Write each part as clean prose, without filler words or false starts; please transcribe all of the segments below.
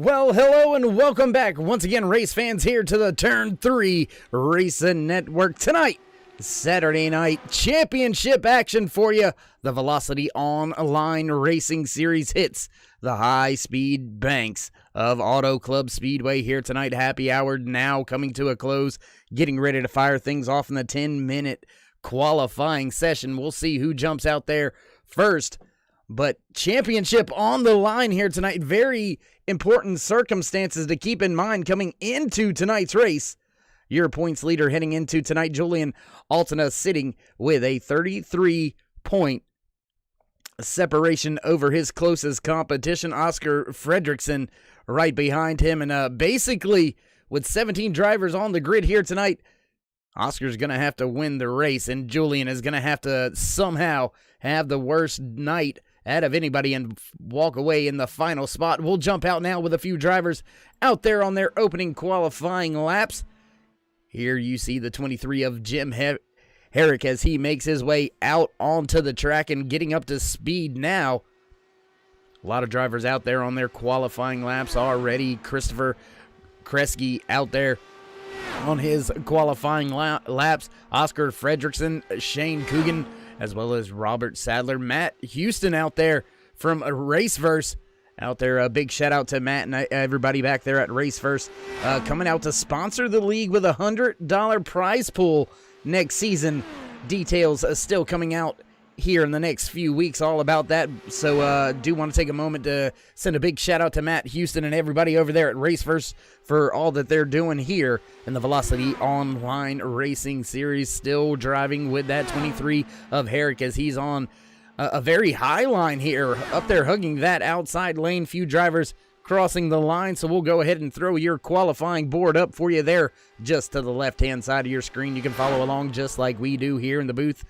Well, hello and welcome back once again, race fans, here to the Turn 3 Racing Network. Tonight, Saturday night championship action for you. The Velocity Online Racing Series hits the high-speed banks of Auto Club Speedway here tonight. Happy hour now coming to a close, getting ready to fire things off in the 10-minute qualifying session. We'll see who jumps out there first. But championship on the line here tonight. Very important circumstances to keep in mind coming into tonight's race. Your points leader heading into tonight, Julian Altena, sitting with a 33-point separation over his closest competition, Oscar Fredrickson, right behind him. And basically, with 17 drivers on the grid here tonight, Oscar's going to have to win the race, and Julian is going to have to somehow have the worst night out of anybody and walk away in the final spot. We'll jump out now with a few drivers out there on their opening qualifying laps. Here you see the 23 of Jim Herrick as he makes his way out onto the track and getting up to speed now. A lot of drivers out there on their qualifying laps already. Christopher Kresge out there on his qualifying laps. Oscar Fredrickson, Shane Coogan, as well as Robert Sadler. Matt Houston out there from Raceverse. Out there, a big shout out to Matt and everybody back there at Raceverse. Coming out to sponsor the league with a $100 prize pool next season. Details still coming out here in the next few weeks, all about that. So do want to take a moment to send a big shout out to Matt Houston and everybody over there at Raceverse for all that they're doing here in the Velocity Online Racing Series. Still driving with that 23 of Herrick as he's on a very high line here, up there hugging that outside lane. Few drivers crossing the line, so we'll go ahead and throw your qualifying board up for you there just to the left-hand side of your screen. You can follow along just like we do here in the booth.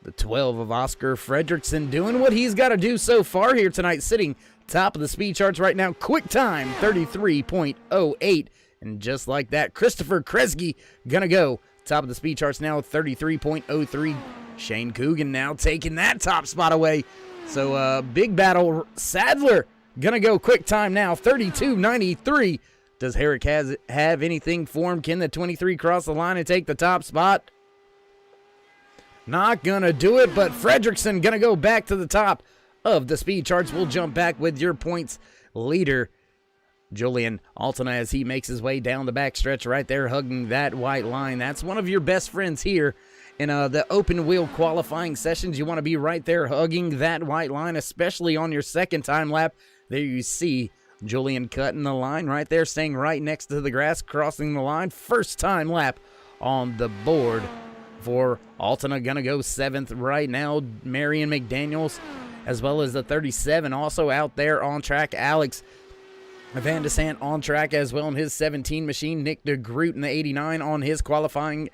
The 12 of Oscar Fredrickson doing what he's got to do so far here tonight, sitting top of the speed charts right now. Quick time, 33.08. And just like that, Christopher Kresge gonna go top of the speed charts now, 33.03. Shane Coogan now taking that top spot away. So big battle. Sadler gonna go quick time now, 32.93. Does Herrick have anything for him? Can the 23 cross the line and take the top spot? Not gonna do it, but Fredrickson gonna go back to the top of the speed charts. We'll jump back with your points leader, Julian Altena, as he makes his way down the backstretch right there, hugging that white line. That's one of your best friends here in the open wheel qualifying sessions. You want to be right there hugging that white line, especially on your second time lap. There you see Julian cutting the line right there, staying right next to the grass, crossing the line. First time lap on the board for Altena. Gonna go 7th right now. Marion McDaniels, as well as the 37, also out there on track. Alex Van de Sant on track as well in his 17 machine. Nick DeGroot in the 89 on his qualifying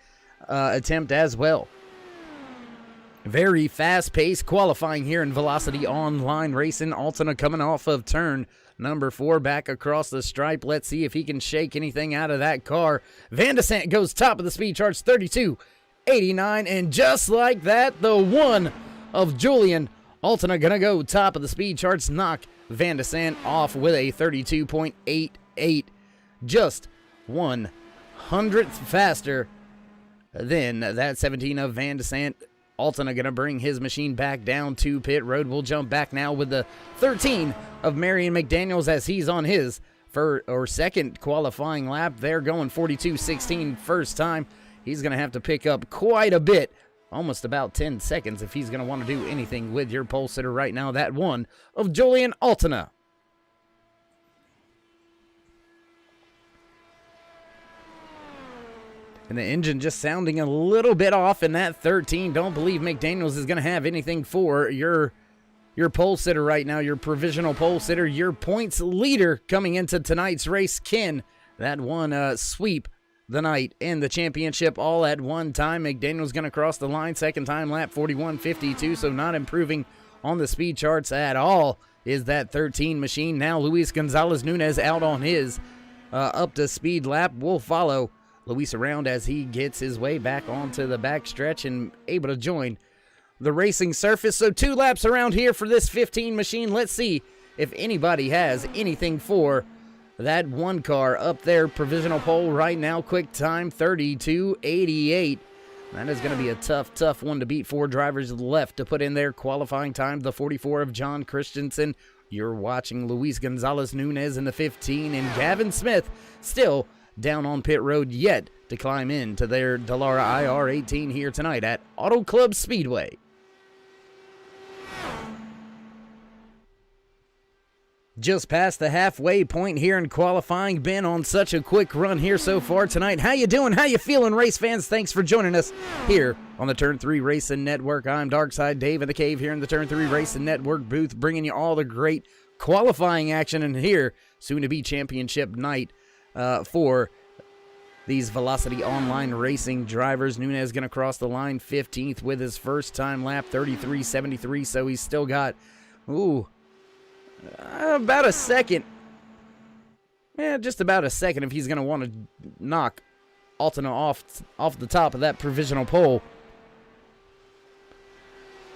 attempt as well. Very fast-paced qualifying here in Velocity Online Racing. Altena coming off of turn number 4, back across the stripe. Let's see if he can shake anything out of that car. Van de Sant goes top of the speed charts, 32.89, and just like that, the one of Julian Altena gonna go top of the speed charts, knock Van de Sant off with a 32.88, just 1/100th faster than that 17 of Van de Sant. Altena gonna bring his machine back down to pit road. We'll jump back now with the 13 of Marion McDaniels as he's on his second qualifying lap. They're going 42.16 first time. He's gonna have to pick up quite a bit, almost about 10 seconds, if he's going to want to do anything with your pole sitter right now. That one of Julian Altena. And the engine just sounding a little bit off in that 13. Don't believe McDaniels is going to have anything for your pole sitter right now, your provisional pole sitter, your points leader coming into tonight's race. Ken, that one sweep the night in the championship all at one time. McDaniel's going to cross the line, second time lap, 41.52, so not improving on the speed charts at all is that 13 machine. Now Luis Gonzalez Nunez out on his up to speed lap. We'll follow Luis around as he gets his way back onto the back stretch and able to join the racing surface. So 2 laps around here for this 15 machine. Let's see if anybody has anything for that one car up there, provisional pole right now, quick time 32.88. That is going to be a tough one to beat. 4 drivers left to put in their qualifying time. The 44 of John Christensen. You're watching Luis Gonzalez Nunez in the 15, and Gavin Smith still down on pit road yet to climb into their Dallara IR18 here tonight at Auto Club Speedway. Just past the halfway point here in qualifying. Been on such a quick run here so far tonight. How you doing? How you feeling, race fans? Thanks for joining us here on the Turn 3 Racing Network. I'm Darkside Dave in the cave here in the Turn 3 Racing Network booth, bringing you all the great qualifying action, and here, soon to be championship night for these Velocity Online Racing drivers. Nunez going to cross the line 15th with his first time lap, 33.73, so he's still got, about a second. Yeah, just about a second if he's going to want to knock Altena off the top of that provisional pole.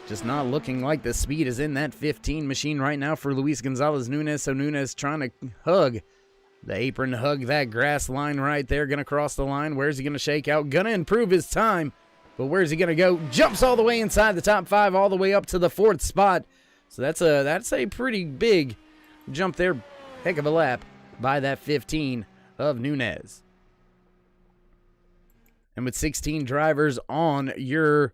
Just not looking like the speed is in that 15 machine right now for Luis Gonzalez Nunez. So Nunez trying to hug the apron, hug that grass line right there. Going to cross the line. Where's he going to shake out? Going to improve his time. But where's he going to go? Jumps all the way inside the top 5, all the way up to the 4th spot. So that's a pretty big jump there. Heck of a lap by that 15 of Nunez. And with 16 drivers on your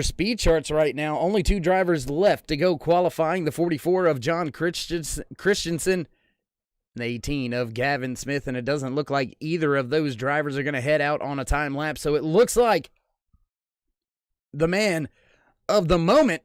speed charts right now, only 2 drivers left to go qualifying. The 44 of John Christensen, the 18 of Gavin Smith, and it doesn't look like either of those drivers are going to head out on a time lapse. So it looks like the man of the moment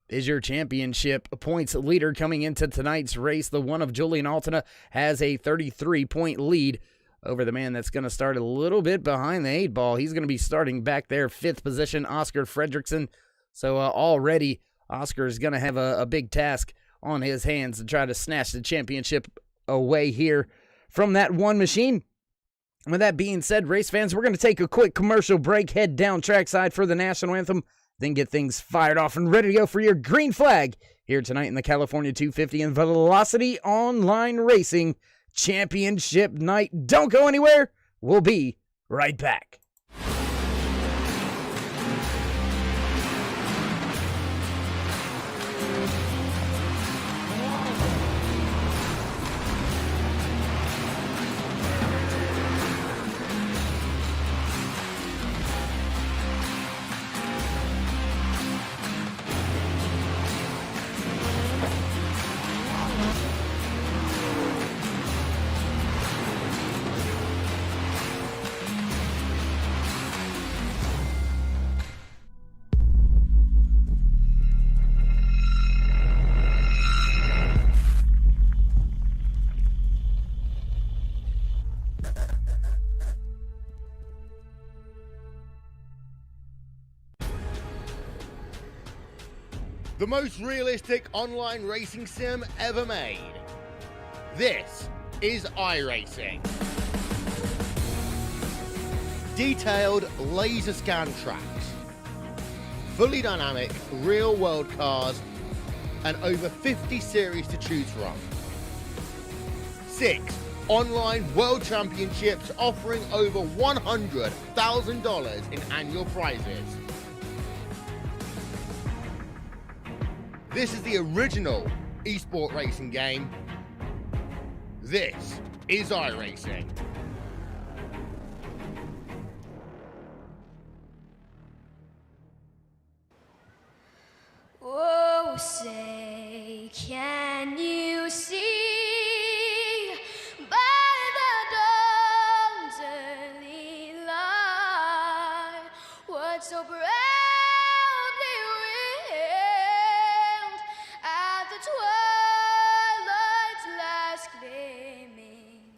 is your championship points leader coming into tonight's race. The one of Julian Altena has a 33-point lead over the man that's going to start a little bit behind the 8 ball. He's going to be starting back there, 5th position, Oscar Fredrickson. So already Oscar is going to have a big task on his hands to try to snatch the championship away here from that one machine. With that being said, race fans, we're going to take a quick commercial break, head down trackside for the national anthem, then get things fired off and ready to go for your green flag here tonight in the California 250 and Velocity Online Racing Championship night. Don't go anywhere. We'll be right back. The most realistic online racing sim ever made. This is iRacing. Detailed laser scan tracks, fully dynamic real world cars, and over 50 series to choose from. 6 online world championships offering over $100,000 in annual prizes. This is the original esport racing game. This is iRacing. Oh, say, can you see by the dawn's early light what so proudly wailed at the twilight's last gleaming,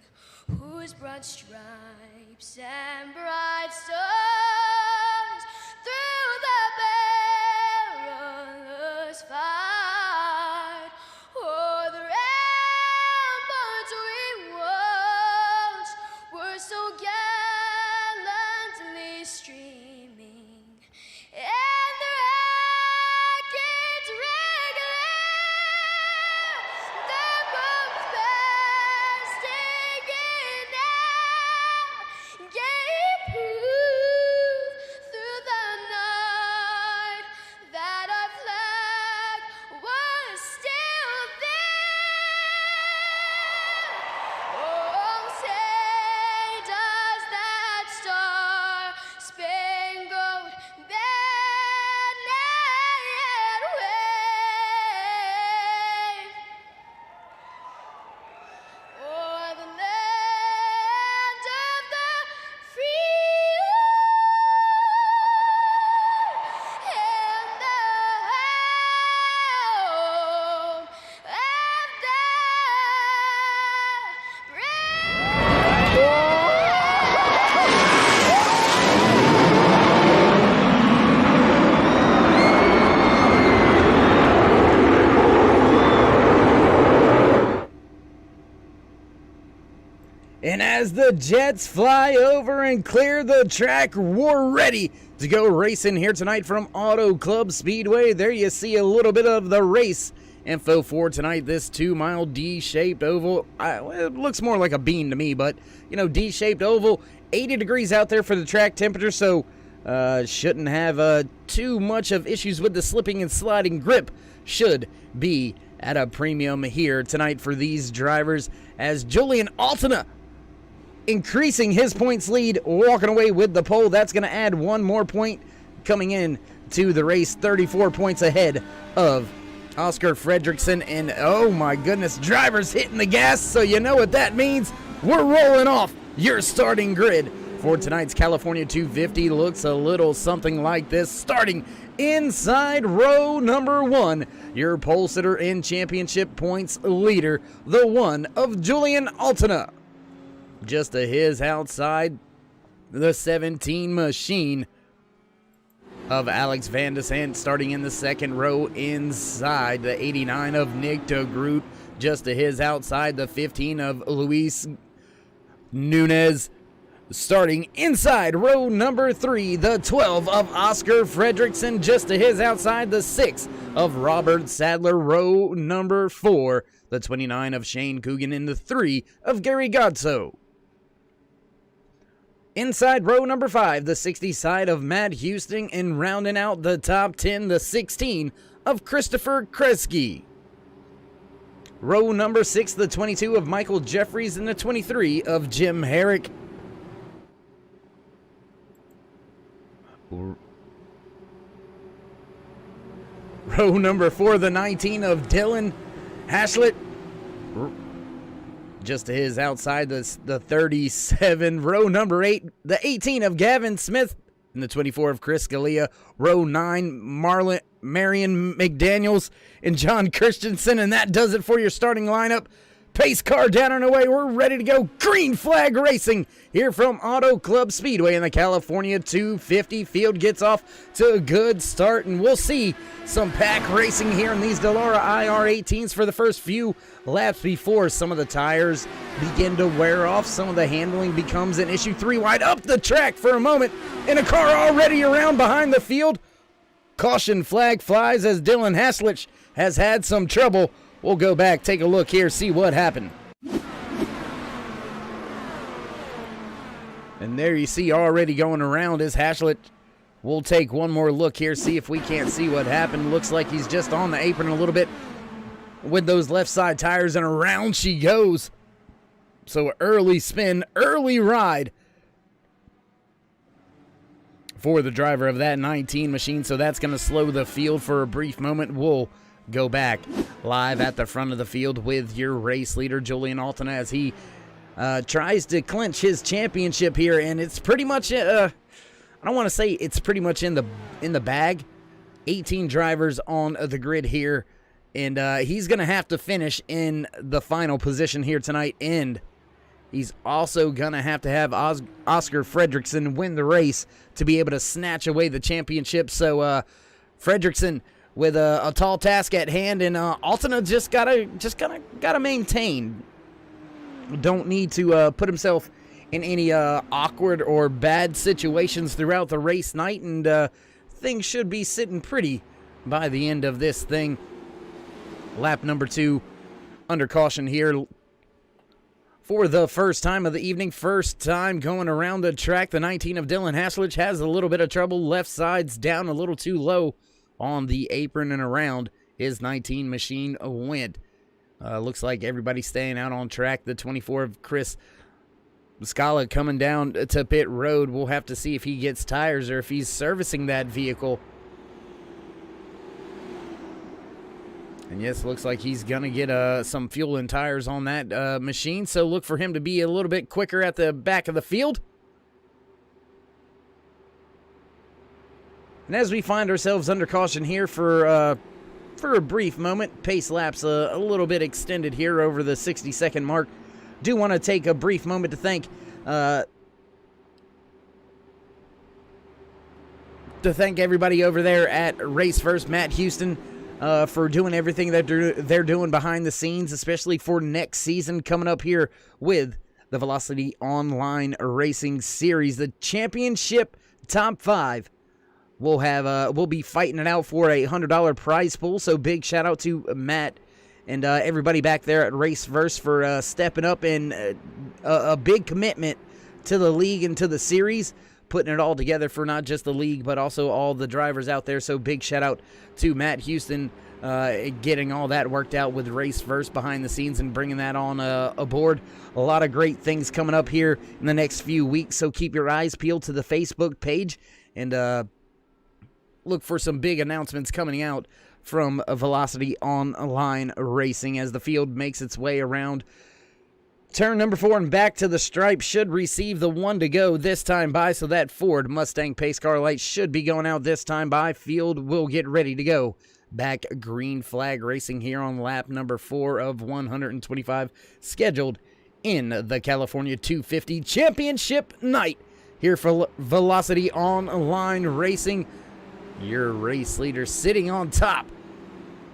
whose broad stripes and bright stars through the perilous fight o'er the ramparts we watched were so gallantly streaming, and the rackets regular, the as the jets fly over and clear the track. We're ready to go racing here tonight from Auto Club Speedway. There you see a little bit of the race info for tonight. This 2-mile D-shaped oval. It looks more like a bean to me, but, you know, D-shaped oval. 80 degrees out there for the track temperature, so shouldn't have too much of issues with the slipping and sliding. Grip should be at a premium here tonight for these drivers, as Julian Altena increasing his points lead, walking away with the pole. That's going to add one more point coming in to the race, 34 points ahead of Oscar Fredrickson. And oh my goodness, drivers hitting the gas, so you know what that means. We're rolling off your starting grid for tonight's California 250. Looks a little something like this, starting inside row number 1, your pole sitter and championship points leader, the one of Julian Altena. Just to his outside, the 17 machine of Alex Van de Sant, starting in the second row inside, the 89 of Nick de Groot. Just to his outside, the 15 of Luis Nunez. Starting inside row number 3, the 12 of Oscar Fredrickson. Just to his outside, the 6 of Robert Sadler. Row number 4, the 29 of Shane Coogan, and the 3 of Gary Godso. Inside row number 5, the 60 side of Matt Houston, and rounding out the top 10, the 16 of Christopher Kresge. Row number 6, the 22 of Michael Jeffries, and the 23 of Jim Herrick. Row number 4, the 19 of Dylan Haslett. Just to his outside, the 37. Row number 8, the 18 of Gavin Smith, and the 24 of Chris Scalia. Row 9, Marion McDaniels and John Christensen. And that does it for your starting lineup. Pace car down and away. We're ready to go. Green flag racing here from Auto Club Speedway in the California 250. Field gets off to a good start, and we'll see some pack racing here in these Dallara IR18s for the first few laps before some of the tires begin to wear off. Some of the handling becomes an issue. 3 wide up the track for a moment, and a car already around behind the field. Caution flag flies as Dylan Haslett has had some trouble. We'll go back, take a look here, see what happened. And there you see already going around is Haslett. We'll take one more look here, see if we can't see what happened. Looks like he's just on the apron a little bit with those left side tires, and around she goes. So early spin, early ride for the driver of that 19 machine. So that's going to slow the field for a brief moment. We'll go back live at the front of the field with your race leader, Julian Altena, as he tries to clinch his championship here. And it's pretty much, I don't want to say it's pretty much in the bag. 18 drivers on the grid here, and he's going to have to finish in the final position here tonight. And he's also going to have Oscar Fredrickson win the race to be able to snatch away the championship. So Fredrickson with a tall task at hand, and Altena just gotta maintain. Don't need to put himself in any awkward or bad situations throughout the race night, and things should be sitting pretty by the end of this thing. Lap number 2 under caution here for the first time of the evening. First time going around the track. The 19 of Dylan Haslett has a little bit of trouble. Left side's down a little too low on the apron, and around his 19 machine went. Looks like everybody's staying out on track. The 24 of Chris Scala coming down to pit road. We'll have to see if he gets tires or if he's servicing that vehicle. And yes, looks like he's going to get some fuel and tires on that machine. So look for him to be a little bit quicker at the back of the field. And as we find ourselves under caution here for a brief moment, pace lap's a little bit extended here over the 60-second mark. Do want to take a brief moment to thank everybody over there at Race First, Matt Houston, for doing everything that they're doing behind the scenes, especially for next season coming up here with the Velocity Online Racing Series. The championship top 5 we'll be fighting it out for a $100 prize pool. So big shout out to Matt and everybody back there at Raceverse for stepping up and a big commitment to the league and to the series, putting it all together for not just the league but also all the drivers out there. So big shout out to Matt Houston getting all that worked out with Raceverse behind the scenes and bringing that on aboard. A lot of great things coming up here in the next few weeks, so keep your eyes peeled to the Facebook page and look for some big announcements coming out from Velocity Online Racing as the field makes its way around turn number 4 and back to the stripe. Should receive the 1 to go this time by, so that Ford Mustang pace car light should be going out this time by. Field will get ready to go. Back green flag racing here on lap number 4 of 125 scheduled in the California 250 Championship night here for Velocity Online Racing. Your race leader sitting on top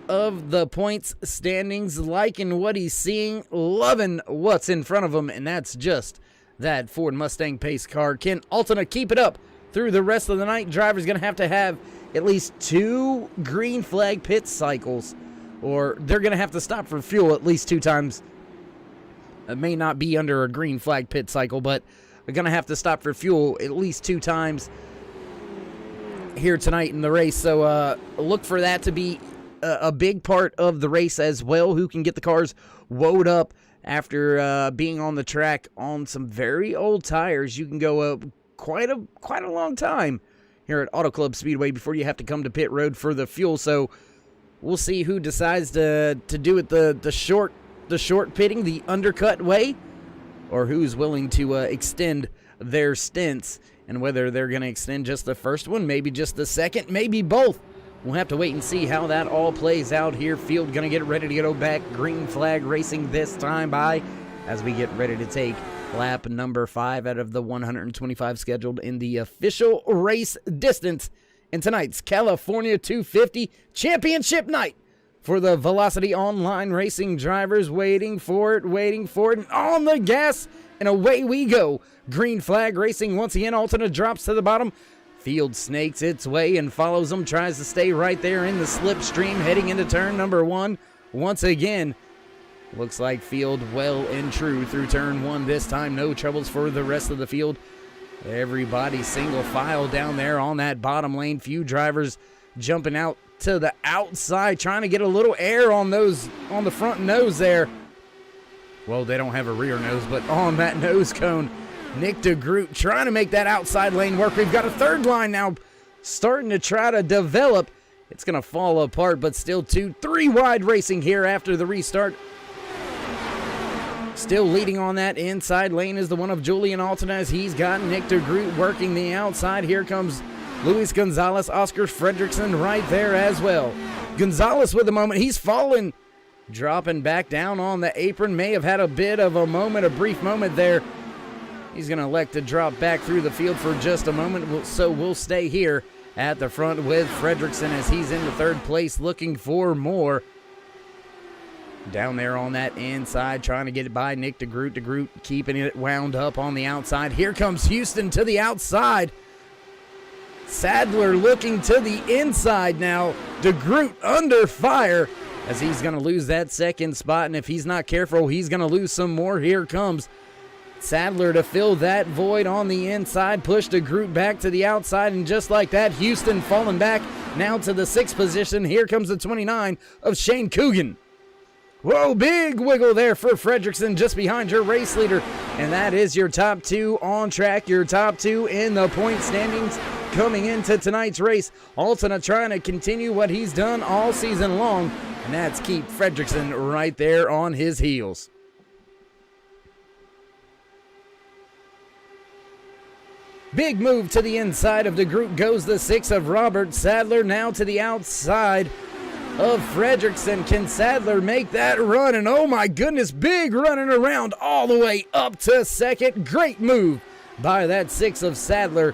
of the points standings, liking what he's seeing, loving what's in front of him, and that's just that Ford Mustang pace car. Can Altena keep it up through the rest of the night? Driver's going to have at least 2 green flag pit cycles, or they're going to have to stop for fuel at least 2 times. It may not be under a green flag pit cycle, but they're going to have to stop for fuel at least 2 times here tonight in the race. So look for that to be a big part of the race as well. Who can get the cars woed up after being on the track on some very old tires? You can go quite a long time here at Auto Club Speedway before you have to come to pit road for the fuel. So we'll see who decides to do it the short pitting, the undercut way, or who's willing to extend their stints, and whether they're going to extend just the first one, maybe just the second, maybe both. We'll have to wait and see how that all plays out here. Field going to get ready to go back. Green flag racing this time by as we get ready to take lap number 5 out of the 125 scheduled in the official race distance in tonight's California 250 Championship night for the Velocity Online Racing drivers. Waiting for it, and on the gas, and away we go. Green flag racing once again. Alternate drops to the bottom. Field snakes its way and follows them, tries to stay right there in the slipstream heading into turn number 1. Once again, looks like Field well and true through turn 1 this time. No troubles for the rest of the field. Everybody single file down there on that bottom lane. Few drivers jumping out to the outside, trying to get a little air on the front nose there. Well, they don't have a rear nose, but on that nose cone, Nick DeGroot trying to make that outside lane work. We've got a third line now starting to try to develop. It's going to fall apart, but still 2-3 wide racing here after the restart. Still leading on that inside lane is the one of Julian Altena as he's got Nick DeGroot working the outside. Here comes Luis Gonzalez, Oscar Fredrickson right there as well. Gonzalez with a moment. He's fallen, dropping back down on the apron. May have had a bit of a brief moment there. He's going to elect to drop back through the field for just a moment, so we'll stay here at the front with Fredrickson as he's into third place looking for more. Down there on that inside, trying to get it by Nick DeGroot. DeGroot keeping it wound up on the outside. Here comes Houston to the outside. Sadler looking to the inside now. DeGroot under fire as he's going to lose that second spot, and if he's not careful, he's going to lose some more. Here comes Sadler to fill that void on the inside, push DeGroot back to the outside, and just like that, Houston falling back now to the 6th position. Here comes the 29 of Shane Coogan. Whoa, big wiggle there for Fredrickson just behind your race leader, and that is your top 2 on track, your top 2 in the point standings coming into tonight's race. Altena trying to continue what he's done all season long, and that's keep Fredrickson right there on his heels. Big move to the inside of DeGroot goes the 6 of Robert Sadler. Now to the outside of Fredrickson. Can Sadler make that run? And oh my goodness, big running around all the way up to second. Great move by that 6 of Sadler.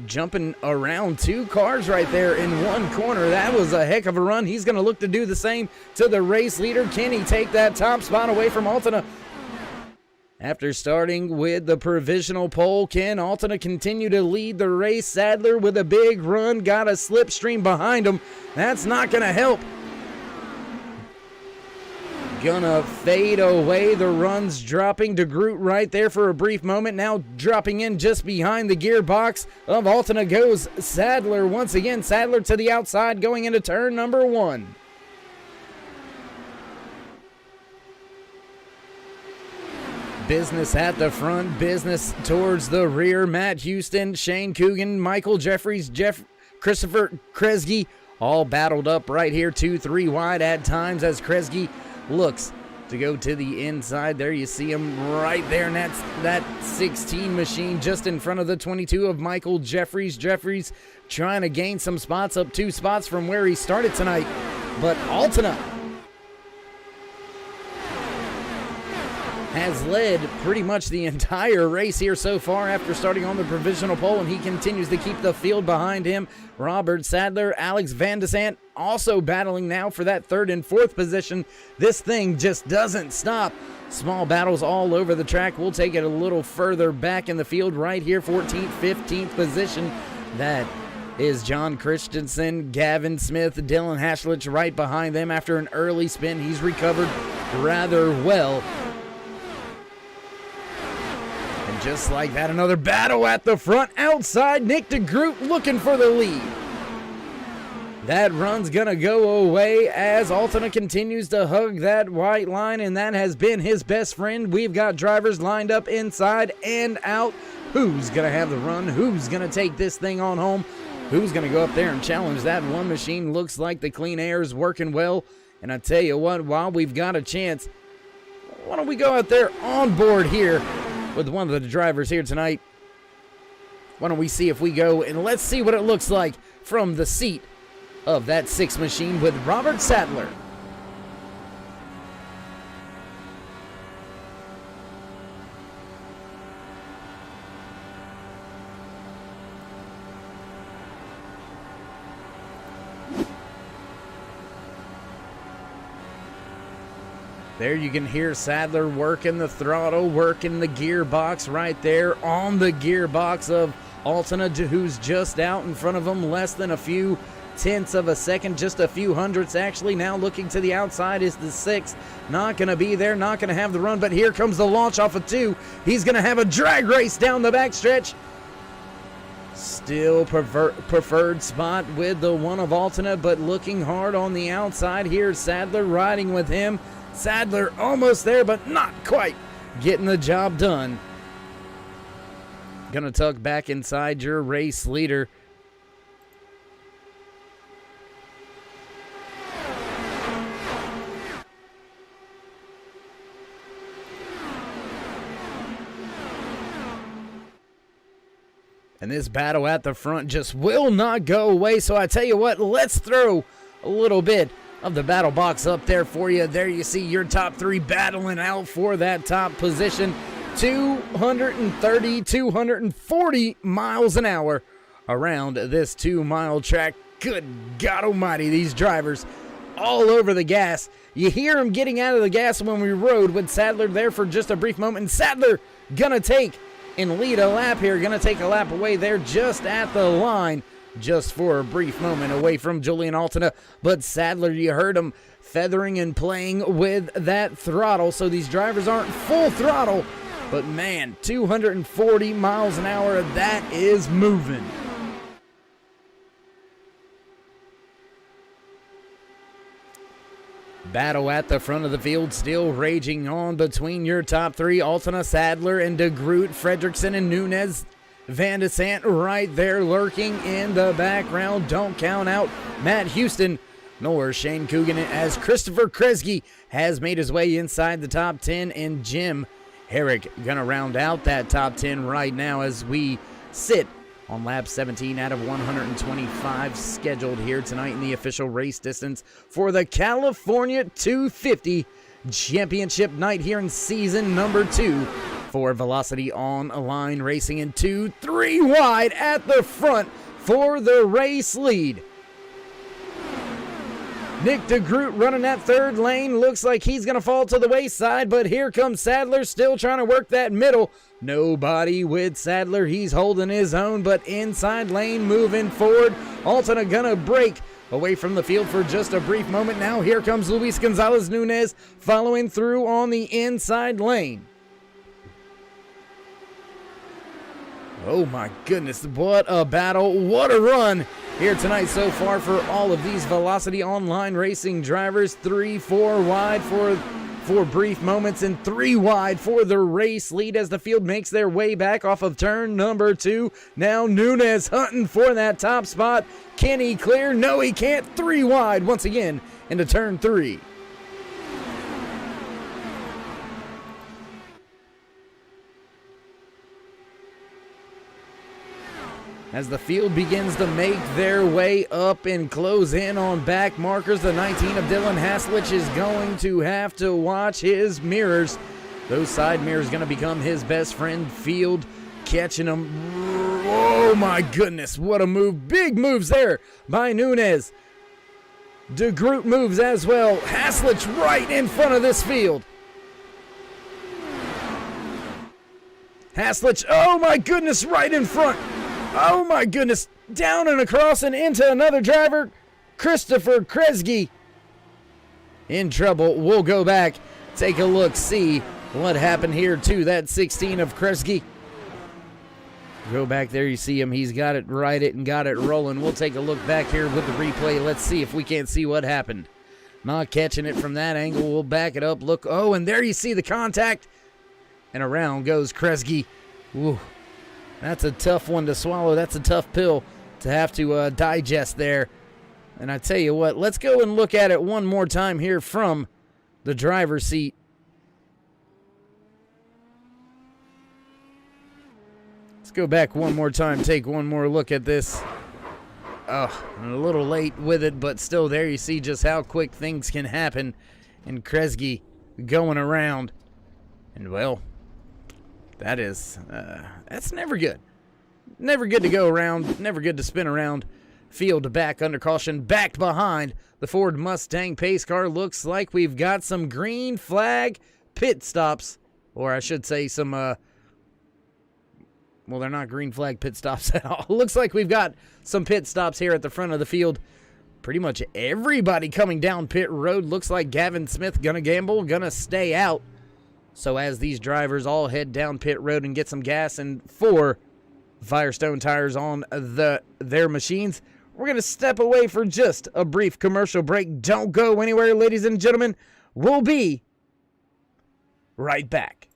Jumping around 2 cars right there in one corner. That was a heck of a run. He's going to look to do the same to the race leader. Can he take that top spot away from Altena? After starting with the provisional pole, can Altena continue to lead the race? Sadler with a big run, got a slipstream behind him. That's not going to help. Gonna fade away. The run's dropping. De Groot right there for a brief moment. Now dropping in just behind the gearbox of Altena goes Sadler once again. Sadler to the outside going into turn number 1. Business at the front, business towards the rear. Matt Houston, Shane Coogan, Michael Jeffries, Christopher Kresge, all battled up right here, 2-3 wide at times as Kresge looks to go to the inside. There you see him right there, and that's that 16 machine just in front of the 22 of Michael Jeffries. Jeffries trying to gain some spots, up 2 spots from where he started tonight, but Altena has led pretty much the entire race here so far after starting on the provisional pole, and he continues to keep the field behind him. Robert Sadler, Alex Van de Sant also battling now for that 3rd and 4th position. This thing just doesn't stop. Small battles all over the track. We'll take it a little further back in the field right here, 14th, 15th position. That is John Christensen, Gavin Smith, Dylan Hashlich right behind them after an early spin. He's recovered rather well. Just like that, another battle at the front. Outside, Nick de Groot looking for the lead. That run's going to go away as Altena continues to hug that white line, and that has been his best friend. We've got drivers lined up inside and out. Who's going to have the run? Who's going to take this thing on home? Who's going to go up there and challenge that one machine? Looks like the clean air is working well. And I tell you what, while we've got a chance, why don't we go out there on board here with one of the drivers here tonight. Why don't we see if we go and let's see what it looks like from the seat of that 6 machine with Robert Sadler. There you can hear Sadler working the throttle, working the gearbox right there on the gearbox of Altena, who's just out in front of him, less than a few tenths of a second, just a few hundredths actually. Now looking to the outside is the 6th. Not going to be there, not going to have the run, but here comes the launch off of 2. He's going to have a drag race down the backstretch. Still preferred spot with the one of Altena, but looking hard on the outside. Here's Sadler riding with him. Sadler almost there, but not quite getting the job done. Gonna tuck back inside your race leader. And this battle at the front just will not go away. So I tell you what, let's throw a little bit of the battle box up there for you. There you see your top 3 battling out for that top position. 230, 240 miles an hour around this 2-mile track. Good God almighty, these drivers all over the gas. You hear them getting out of the gas when we rode with Sadler there for just a brief moment. And Sadler gonna take and lead a lap here. Gonna take a lap away there just at the line. Just for a brief moment away from Julian Altena. But Sadler, you heard him feathering and playing with that throttle. So these drivers aren't full throttle. But man, 240 miles an hour, that is moving. Battle at the front of the field still raging on between your top 3. Altena, Sadler, and de Groot, Fredrickson, and Nunez. Van de Sant right there lurking in the background. Don't count out Matt Houston nor Shane Coogan as Christopher Kresge has made his way inside the top 10, and Jim Herrick gonna round out that top 10 right now as we sit on lap 17 out of 125 scheduled here tonight in the official race distance for the California 250 Championship night here in season number 2 for Velocity Online Racing, in 2-3 wide at the front for the race lead. Nick DeGroot running that third lane. Looks like he's going to fall to the wayside, but here comes Sadler still trying to work that middle. Nobody with Sadler. He's holding his own, but inside lane moving forward. Altona going to break away from the field for just a brief moment. Now here comes Luis Gonzalez Nunez following through on the inside lane. Oh my goodness, what a battle, what a run here tonight so far for all of these Velocity Online Racing drivers. 3-4 wide for brief moments and 3 wide for the race lead as the field makes their way back off of turn number 2. Now Nunez hunting for that top spot. Can he clear? No, he can't. 3 wide once again into turn 3. As the field begins to make their way up and close in on back markers, the 19 of Dylan Haslich is going to have to watch his mirrors. Those side mirrors going to become his best friend. Field catching him. Oh my goodness, what a move. Big moves there by Nunez. DeGroot moves as well. Haslich right in front of this field. Haslich, oh my goodness, right in front. Oh my goodness, down and across and into another driver, Christopher Kresge. In trouble. We'll go back, take a look, see what happened here to that 16 of Kresge. Go back there, you see him, he's got it righted and got it rolling. We'll take a look back here with the replay. Let's see if we can't see what happened. Not catching it from that angle, we'll back it up, look, oh, and there you see the contact. And around goes Kresge. Ooh. That's a tough one to swallow. That's a tough pill to have to digest there. And I tell you what, let's go and look at it one more time here from the driver's seat. Let's go back one more time, take one more look at this. Oh, I'm a little late with it, but still there you see just how quick things can happen. And Kresge going around. And well, that's never good. Never good to go around, never good to spin around. Field back under caution, backed behind the Ford Mustang pace car. Looks like we've got some green flag pit stops, or I should say some, well, they're not green flag pit stops at all. Looks like we've got some pit stops here at the front of the field. Pretty much everybody coming down pit road. Looks like Gavin Smith gonna gamble, gonna stay out. So as these drivers all head down pit road and get some gas and 4 Firestone tires on their machines, we're going to step away for just a brief commercial break. Don't go anywhere, ladies and gentlemen. We'll be right back.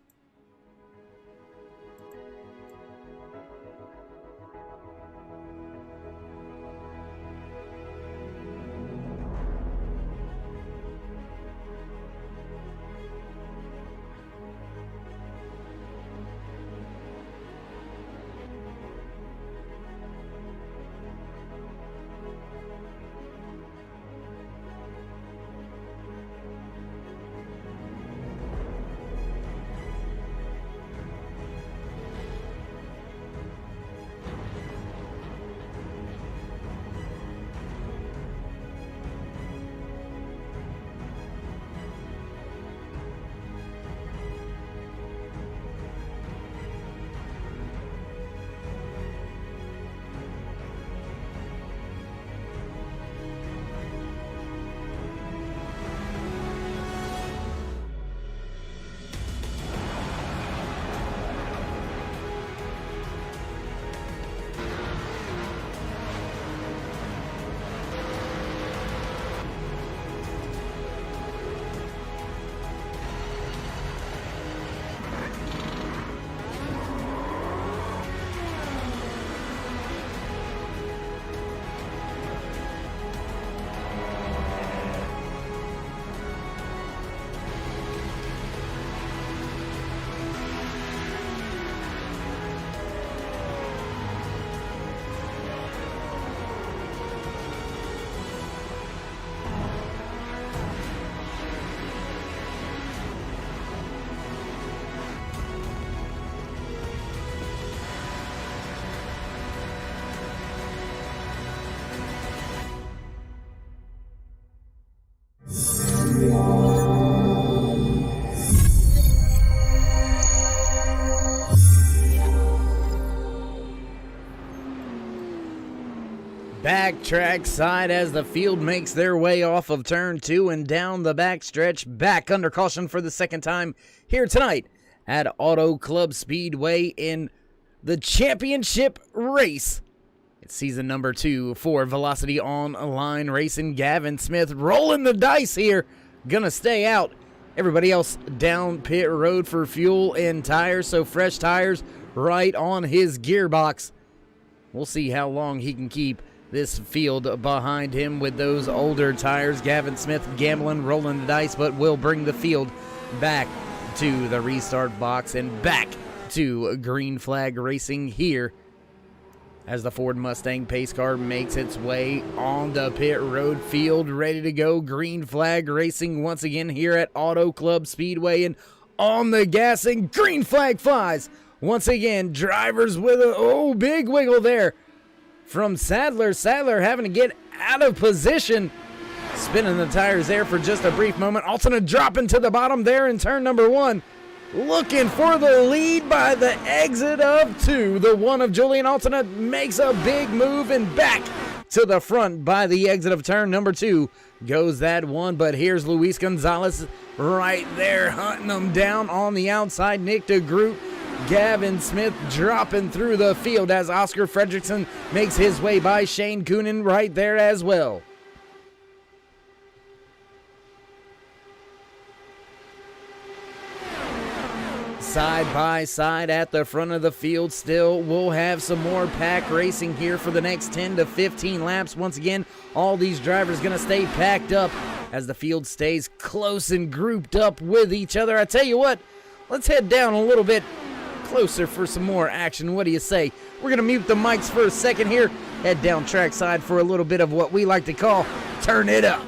Backtrack side as the field makes their way off of turn 2 and down the backstretch, back under caution for the second time here tonight at Auto Club Speedway in the championship race. It's season number 2 for Velocity Online Racing. Gavin Smith rolling the dice here, gonna stay out. Everybody else down pit road for fuel and tires, so fresh tires right on his gearbox. We'll see how long he can keep this field behind him with those older tires. Gavin Smith gambling, rolling the dice, but will bring the field back to the restart box and back to green flag racing here as the Ford Mustang pace car makes its way on the pit road. Field ready to go. Green flag racing once again here at Auto Club Speedway, and on the gas and green flag flies. Once again, drivers with a big wiggle there from Sadler. Sadler having to get out of position. Spinning the tires there for just a brief moment. Altena dropping to the bottom there in turn number 1. Looking for the lead by the exit of 2. The one of Julian Altena makes a big move, and back to the front by the exit of turn number 2 goes that one. But here's Luis Gonzalez right there hunting them down on the outside. Nick DeGroot, Gavin Smith dropping through the field as Oscar Fredrickson makes his way by. Shane Coonan right there as well. Side by side at the front of the field still. We'll have some more pack racing here for the next 10 to 15 laps. Once again, all these drivers going to stay packed up as the field stays close and grouped up with each other. I tell you what, let's head down a little bit closer for some more action. What do you say? We're going to mute the mics for a second here, head down trackside for a little bit of what we like to call turn it up.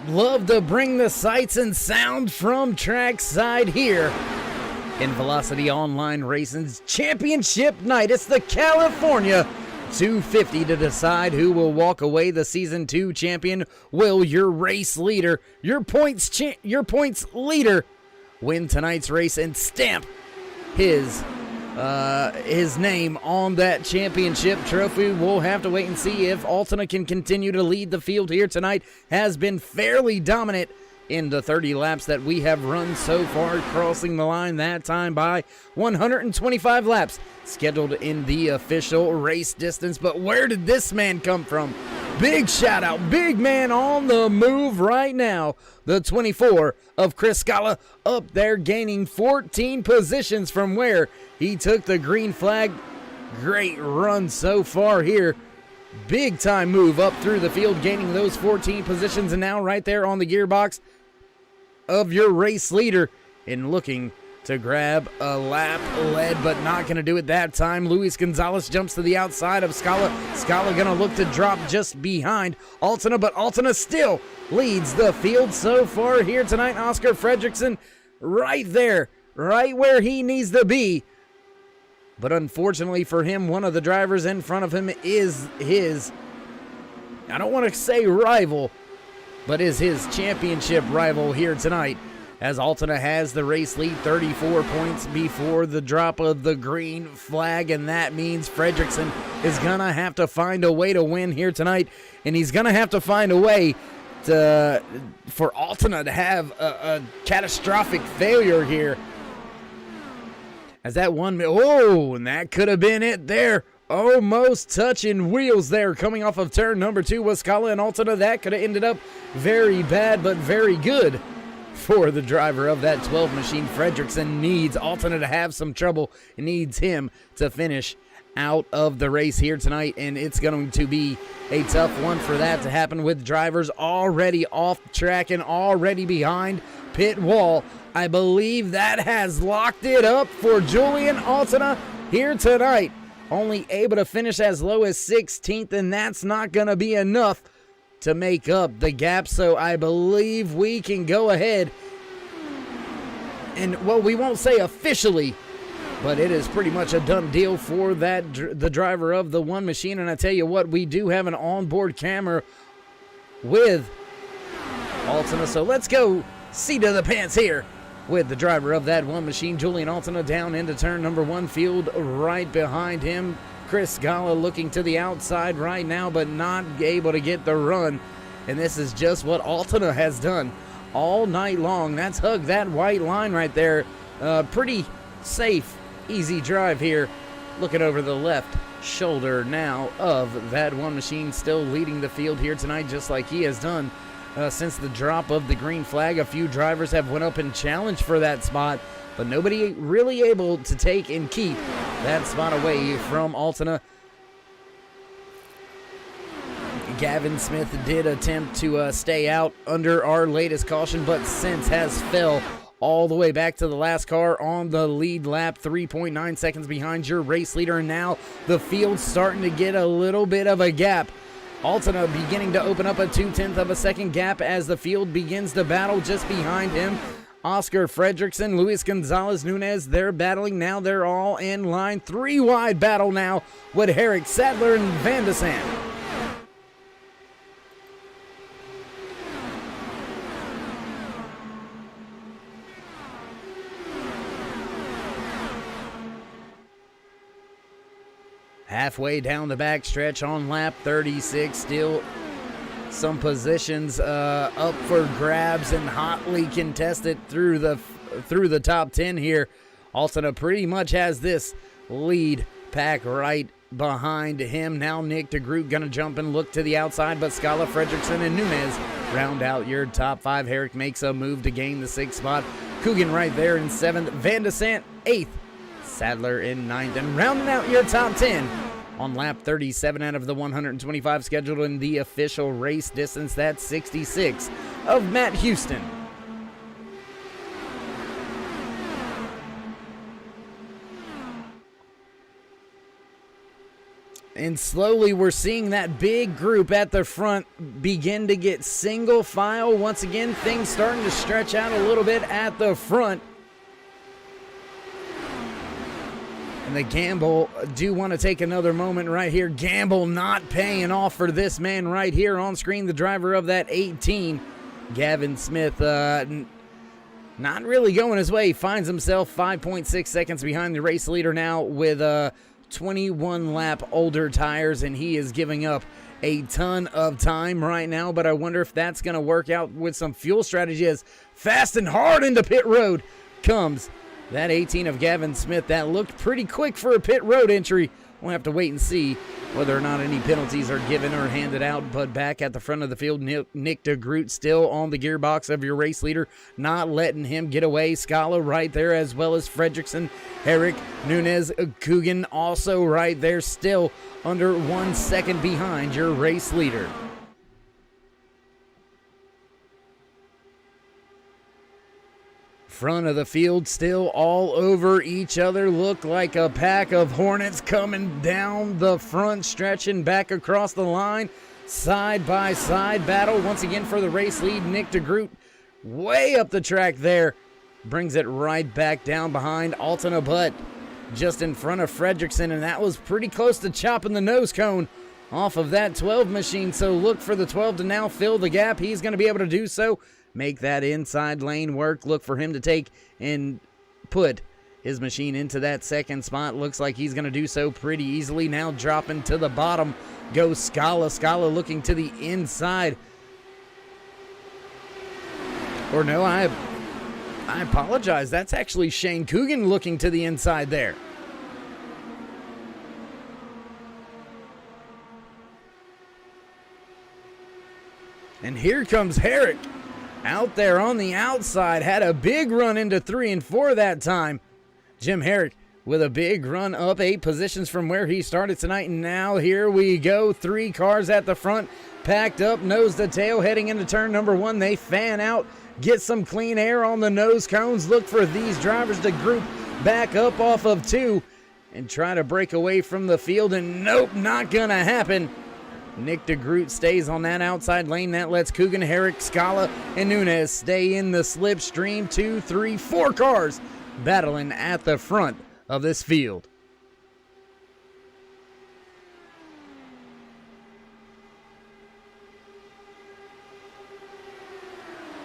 Love to bring the sights and sound from trackside here in Velocity Online Racing's championship night. It's the California 250 to decide who will walk away the Season 2 champion. Will your race leader, your points leader, win tonight's race and stamp his name on that championship trophy? We'll have to wait and see if Altena can continue to lead the field here tonight. Has been fairly dominant in the 30 laps that we have run so far, crossing the line that time by 125 laps scheduled in the official race distance. But where did this man come from? Big shout out, big man on the move right now. The 24 of Chris Scala up there gaining 14 positions from where he took the green flag. Great run so far here. Big time move up through the field, gaining those 14 positions, and now right there on the gearbox of your race leader and looking to grab a lap lead, but not going to do it that time. Luis Gonzalez jumps to the outside of Scala. Scala going to look to drop just behind Altena, but Altena still leads the field so far here tonight. Oscar Fredrickson right there, right where he needs to be. But unfortunately for him, one of the drivers in front of him is his, I don't want to say rival, but is his championship rival here tonight, as Altena has the race lead, 34 points before the drop of the green flag, and that means Fredrickson is going to have to find a way to win here tonight, and he's going to have to find a way for Altena to have a catastrophic failure here. As that one, and that could have been it there. Almost touching wheels there coming off of turn number 2 was Scala and Altena. That could have ended up very bad, but very good for the driver of that 12 machine. Fredrickson needs Altena to have some trouble. He needs him to finish out of the race here tonight, and it's going to be a tough one for that to happen with drivers already off track and already behind pit wall. I believe that has locked it up for Julian Altena here tonight. Only able to finish as low as 16th, and that's not going to be enough to make up the gap. So I believe we can go ahead and, well, we won't say officially, but it is pretty much a done deal for the driver of the one machine. And I tell you what, we do have an onboard camera with Altena, so let's go seat of the pants here with the driver of that one machine, Julian Altena, down into turn number 1, field right behind him. Chris Scala looking to the outside right now, but not able to get the run. And this is just what Altena has done all night long. That's hugged that white line right there. Pretty safe, easy drive here. Looking over the left shoulder now of that one machine, still leading the field here tonight, just like he has done since the drop of the green flag. A few drivers have went up and challenged for that spot, but nobody really able to take and keep that spot away from Altena. Gavin Smith did attempt to stay out under our latest caution, but since has fell all the way back to the last car on the lead lap, 3.9 seconds behind your race leader. And now the field's starting to get a little bit of a gap. Altena beginning to open up a 0.2 of a second gap as the field begins to battle just behind him. Oscar Fredrickson, Luis Gonzalez Nunez, they're battling now. They're all in line. 3 wide battle now with Herrick, Sadler, and Van de Sande. Halfway down the back stretch on lap 36, still some positions up for grabs and hotly contested through the top 10 here. Altena pretty much has this lead pack right behind him. Now Nick DeGroot gonna jump and look to the outside, but Scala, Fredrickson, and Nunez round out your top 5. Herrick makes a move to gain the 6th spot. Coogan right there in 7th. Van de Sande 8th. Sadler in 9th, and rounding out your top 10 on lap 37 out of the 125 scheduled in the official race distance. That's 66 of Matt Houston. And slowly we're seeing that big group at the front begin to get single file. Once again, things starting to stretch out a little bit at the front. And the Gamble do want to take another moment right here. Gamble not paying off for this man right here on screen, the driver of that 18. Gavin Smith not really going his way. Finds himself 5.6 seconds behind the race leader now with 21 lap older tires, and he is giving up a ton of time right now. But I wonder if that's going to work out with some fuel strategy, as fast and hard into pit road comes that 18 of Gavin Smith. That looked pretty quick for a pit road entry. We'll have to wait and see whether or not any penalties are given or handed out. But back at the front of the field, Nick DeGroot still on the gearbox of your race leader, not letting him get away. Scala right there, as well as Fredrickson, Herrick, Nunez, Coogan also right there, still under 1 second behind your race leader. Front of the field still all over each other. Look like a pack of hornets coming down the front stretch and back across the line. Side by side battle once again for the race lead. Nick DeGroot way up the track there. Brings it right back down behind Altena, but just in front of Fredrickson, and that was pretty close to chopping the nose cone off of that 12 machine. So look for the 12 to now fill the gap. He's going to be able to do so. Make that inside lane work. Look for him to take and put his machine into that second spot. Looks like he's going to do so pretty easily. Now dropping to the bottom goes Scala. Scala looking to the inside. Or no, I apologize. That's actually Shane Coogan looking to the inside there. And here comes Herrick. Out there on the outside, had a big run into 3 and 4 that time. Jim Herrick with a big run up 8 positions from where he started tonight. And now here we go. 3 cars at the front, packed up, nose to tail, heading into turn number 1. They fan out, get some clean air on the nose cones. Look for these drivers to group back up off of 2 and try to break away from the field. And nope, not gonna happen. Nick DeGroot stays on that outside lane. That lets Coogan, Herrick, Scala, and Nunez stay in the slipstream. 2, 3, 4 cars battling at the front of this field.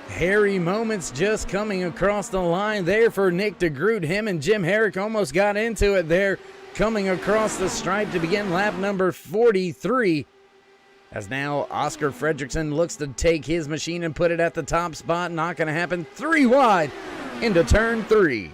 Hairy moments just coming across the line there for Nick DeGroot. Him and Jim Herrick almost got into it there, coming across the stripe to begin lap number 43. As now Oscar Fredrickson looks to take his machine and put it at the top spot. Not going to happen. 3 wide into turn 3.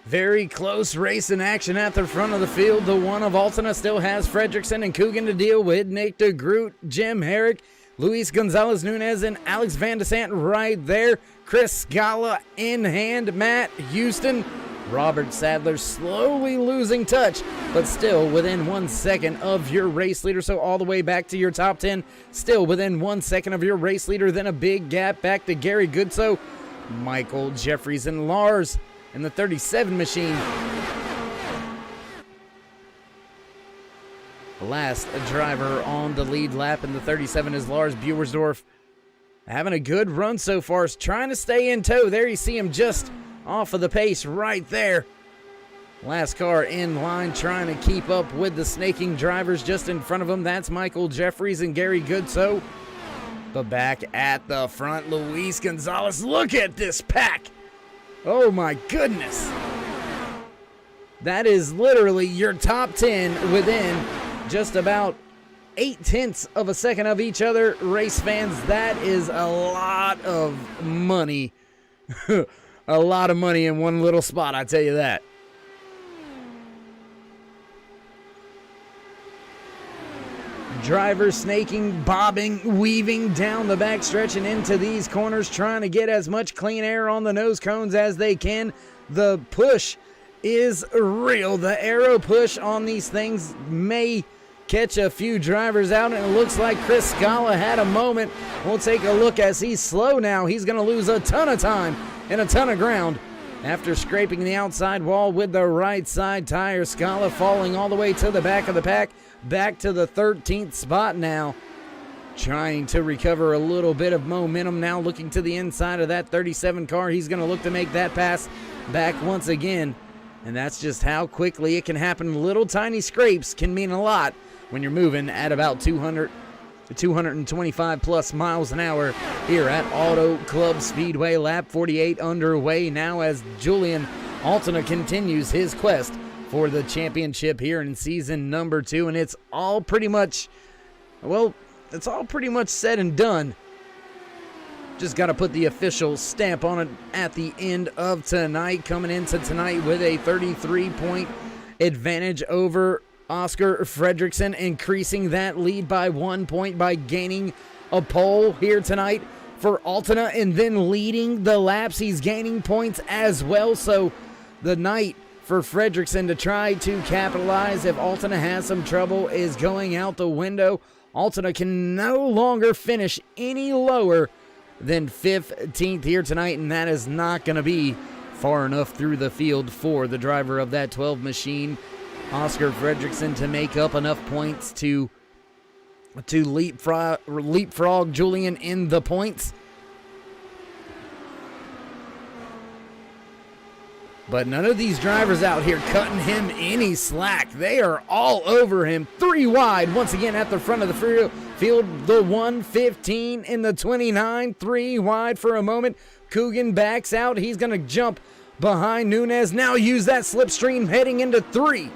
Very close race in action at the front of the field. The one of Altena still has Fredrickson and Coogan to deal with. Nick DeGroot, Jim Herrick, Luis Gonzalez Nunez, and Alex Van de Sant right there. Chris Scala in hand. Matt Houston. Robert Sadler slowly losing touch, but still within 1 second of your race leader. So all the way back to your top 10, still within 1 second of your race leader. Then a big gap back to Gary Goodso, Michael Jeffries, and Lars in the 37 machine. Last driver on the lead lap in the 37 is Lars Buersdorf. Having a good run so far, is trying to stay in tow. There you see him just off of the pace right there. Last car in line trying to keep up with the snaking drivers just in front of him. That's Michael Jeffries and Gary Goodso. But back at the front, Luis Gonzalez. Look at this pack. Oh my goodness. That is literally your top 10 within just about 0.8 of a second of each other. Race fans, that is a lot of money. A lot of money in one little spot, I tell you that. Drivers snaking, bobbing, weaving down the backstretch and into these corners, trying to get as much clean air on the nose cones as they can. The push is real. The aero push on these things may catch a few drivers out, and it looks like Chris Scala had a moment. We'll take a look as he's slow now. He's going to lose a ton of time and a ton of ground after scraping the outside wall with the right side tire. Scala falling all the way to the back of the pack, back to the 13th spot now. Trying to recover a little bit of momentum now, looking to the inside of that 37 car. He's going to look to make that pass back once again. And that's just how quickly it can happen. Little tiny scrapes can mean a lot when you're moving at about 225 plus miles an hour here at Auto Club Speedway. Lap 48 underway now as Julian Altena continues his quest for the championship here in season number 2. And it's all pretty much, well, it's all pretty much said and done. Just got to put the official stamp on it at the end of tonight. Coming into tonight with a 33-point advantage over Oscar Fredrickson, increasing that lead by 1 point by gaining a pole here tonight for Altena and then leading the laps. He's gaining points as well. So the night for Fredrickson to try to capitalize if Altena has some trouble is going out the window. Altena can no longer finish any lower than 15th here tonight, and that is not going to be far enough through the field for the driver of that 12 machine, Oscar Fredrickson, to make up enough points to leapfrog Julian in the points. But none of these drivers out here cutting him any slack. They are all over him. 3 wide once again at the front of the field. The 115 in the 29. 3 wide for a moment. Coogan backs out. He's going to jump behind Nunez. Now use that slipstream heading into 3.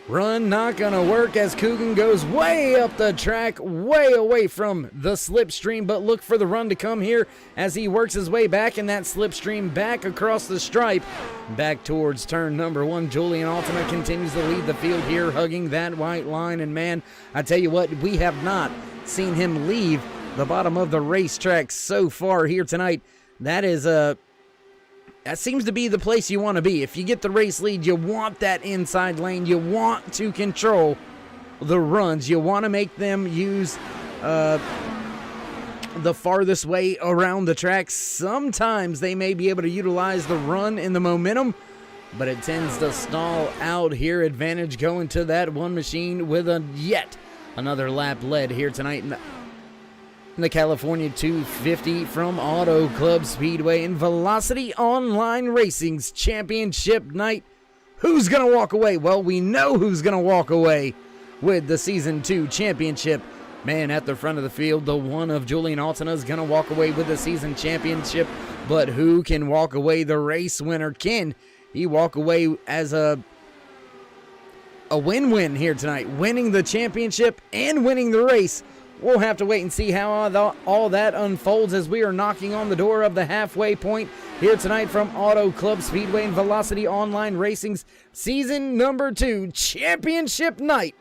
Run not going to work as Coogan goes way up the track, way away from the slipstream, but look for the run to come here as he works his way back in that slipstream back across the stripe. Back towards turn number 1, Julian Altena continues to lead the field here, hugging that white line, and man, I tell you what, we have not seen him leave the bottom of the racetrack so far here tonight. That seems to be the place you want to be. If you get the race lead, you want that inside lane. You want to control the runs. You want to make them use the farthest way around the track. Sometimes they may be able to utilize the run and the momentum, but it tends to stall out here. Advantage going to that one machine with yet another lap led here tonight in the California 250 from Auto Club Speedway in Velocity Online Racing's championship night. Who's going to walk away? Well, we know who's going to walk away with the Season 2 championship. Man, at the front of the field, the one of Julian Altena is going to walk away with the season championship. But who can walk away the race winner? Can he walk away as a win-win here tonight, winning the championship and winning the race? We'll have to wait and see how all that unfolds as we are knocking on the door of the halfway point here tonight from Auto Club Speedway and Velocity Online Racing's Season number 2 Championship Night.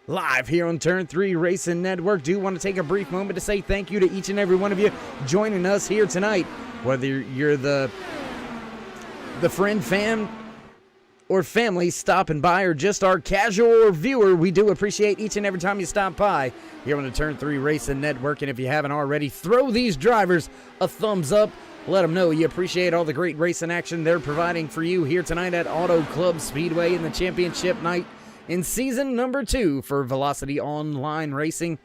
Live here on Turn 3 Racing Network. Do want to take a brief moment to say thank you to each and every one of you joining us here tonight. Whether you're the friend, fan, or family stopping by, or just our casual viewer, we do appreciate each and every time you stop by here on the Turn 3 Racing Network. And if you haven't already, throw these drivers a thumbs up. Let them know you appreciate all the great racing action they're providing for you here tonight at Auto Club Speedway in the championship night in Season number 2 for Velocity Online Racing.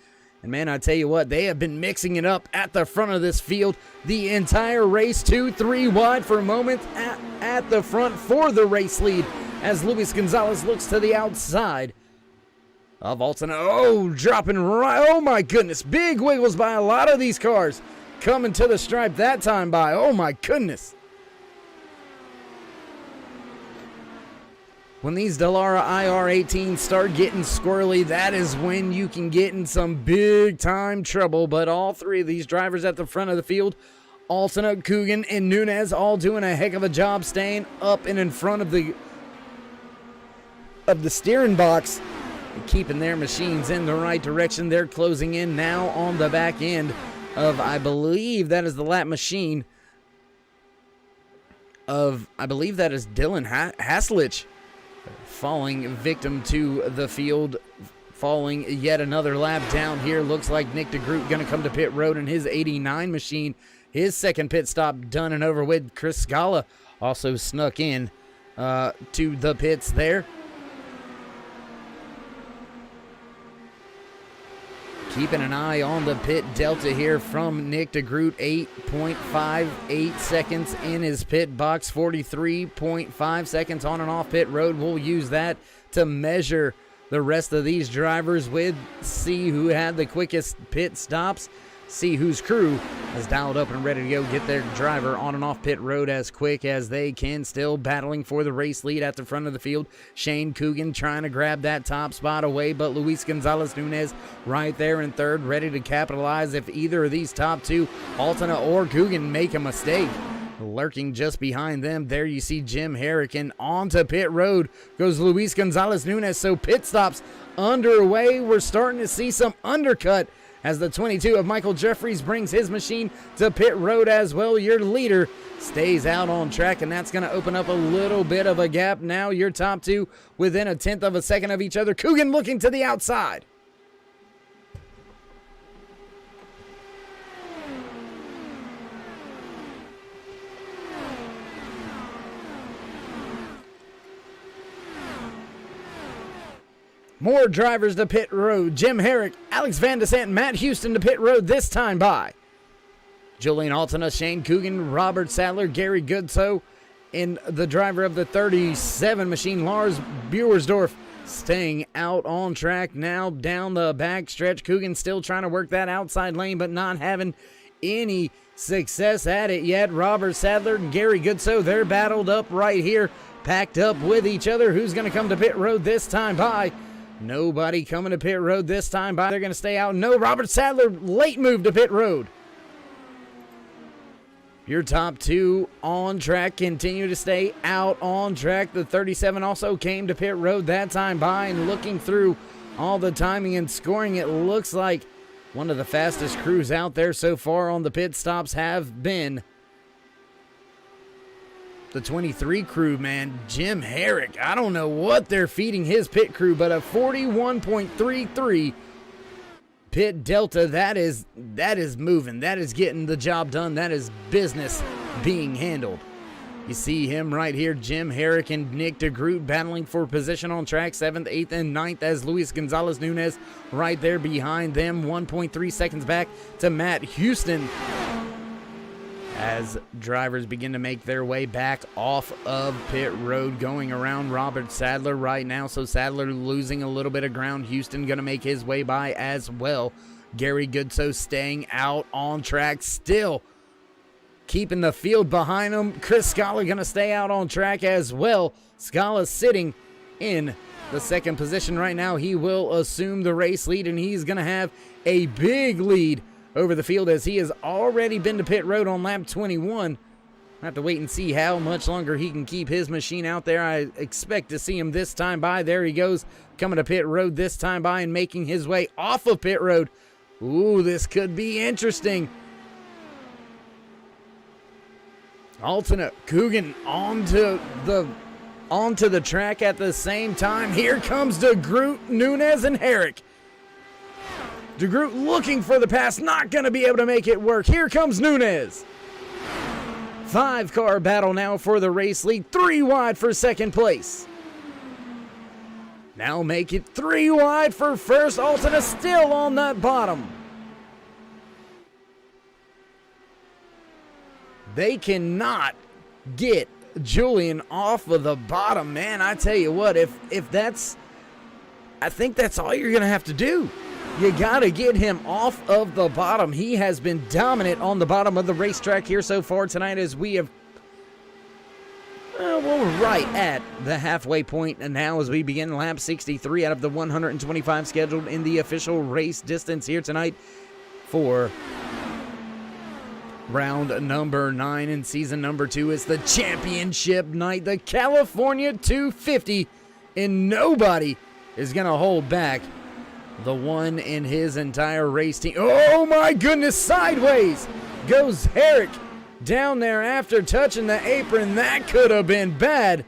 And man, I tell you what, they have been mixing it up at the front of this field the entire race. 2-3 wide for a moment at the front for the race lead as Luis Gonzalez looks to the outside of Altena. Oh, dropping right. Oh my goodness. Big wiggles by a lot of these cars coming to the stripe that time by. Oh my goodness. When these Dallara IR18 start getting squirrely, that is when you can get in some big time trouble. But all 3 of these drivers at the front of the field, Altena, Coogan, and Nunez, all doing a heck of a job staying up and in front of the steering box, keeping their machines in the right direction. They're closing in now on the back end of, I believe that is the lap machine of, I believe that is Dylan Haslich. Falling victim to the field, falling yet another lap down here. Looks like Nick DeGroot going to come to pit road in his 89 machine. His second pit stop done and over with. Chris Scala also snuck in to the pits there. Keeping an eye on the pit delta here from Nick DeGroot. 8.58 seconds in his pit box. 43.5 seconds on and off pit road. We'll use that to measure the rest of these drivers with. See who had the quickest pit stops. See whose crew is dialed up and ready to go get their driver on and off pit road as quick as they can. Still battling for the race lead at the front of the field. Shane Coogan trying to grab that top spot away, but Luis Gonzalez Nunez right there in third, ready to capitalize if either of these top 2, Altena or Coogan, make a mistake. Lurking just behind them, there you see Jim Harrigan. Onto pit road goes Luis Gonzalez Nunez, so pit stops underway. We're starting to see some undercut as the 22 of Michael Jeffries brings his machine to pit road as well. Your leader stays out on track, and that's going to open up a little bit of a gap. Now your top two within a tenth of a second of each other. Coogan looking to the outside. More drivers to pit road. Jim Herrick, Alex Van Desant, Matt Houston to pit road this time by Julian Altena, Shane Coogan, Robert Sadler, Gary Goodso, and the driver of the 37 machine, Lars Buersdorf, staying out on track now down the back stretch. Coogan still trying to work that outside lane, but not having any success at it yet. Robert Sadler and Gary Goodso, they're battled up right here, packed up with each other. Who's going to come to pit road this time by? Nobody coming to pit road this time by. They're going to stay out. No, Robert Sadler, late move to pit road. Your top two on track continue to stay out on track. The 37 also came to pit road that time by, and looking through all the timing and scoring, it looks like one of the fastest crews out there so far on the pit stops have been the 23 crew, man. Jim Herrick, I don't know what they're feeding his pit crew, but a 41.33 pit delta, that is moving. That is getting the job done. That is business being handled. You see him right here, Jim Herrick and Nick DeGroot battling for position on track, 7th, 8th, and 9th, as Luis Gonzalez Nunez right there behind them, 1.3 seconds back to Matt Houston, as drivers begin to make their way back off of pit road, going around Robert Sadler right now. So Sadler losing a little bit of ground. Houston going to make his way by as well. Gary Goodso staying out on track, still keeping the field behind him. Chris Scala going to stay out on track as well. Scala sitting in the second position right now. He will assume the race lead, and he's going to have a big lead over the field, as he has already been to pit road on lap 21. I have to wait and see how much longer he can keep his machine out there. I expect to see him this time by. There he goes, coming to pit road this time by and making his way off of pit road. Ooh, this could be interesting. Altena, Coogan onto the track at the same time. Here comes DeGroot, Nunez, and Herrick. DeGroot looking for the pass, not going to be able to make it work. Here comes Nunez. 5-car battle now for the race lead. 3 wide for second place. Now make it 3 wide for first. Altena still on that bottom. They cannot get Julian off of the bottom, man. I tell you what, if that's, I think that's all you're going to have to do. You got to get him off of the bottom. He has been dominant on the bottom of the racetrack here so far tonight, as we have, we're right at the halfway point, and now as we begin lap 63 out of the 125 scheduled in the official race distance here tonight for round number 9 in season number 2. It's the championship night, the California 250, and nobody is going to hold back the one in his entire race team. Oh my goodness, sideways goes Herrick down there after touching the apron. That could have been bad.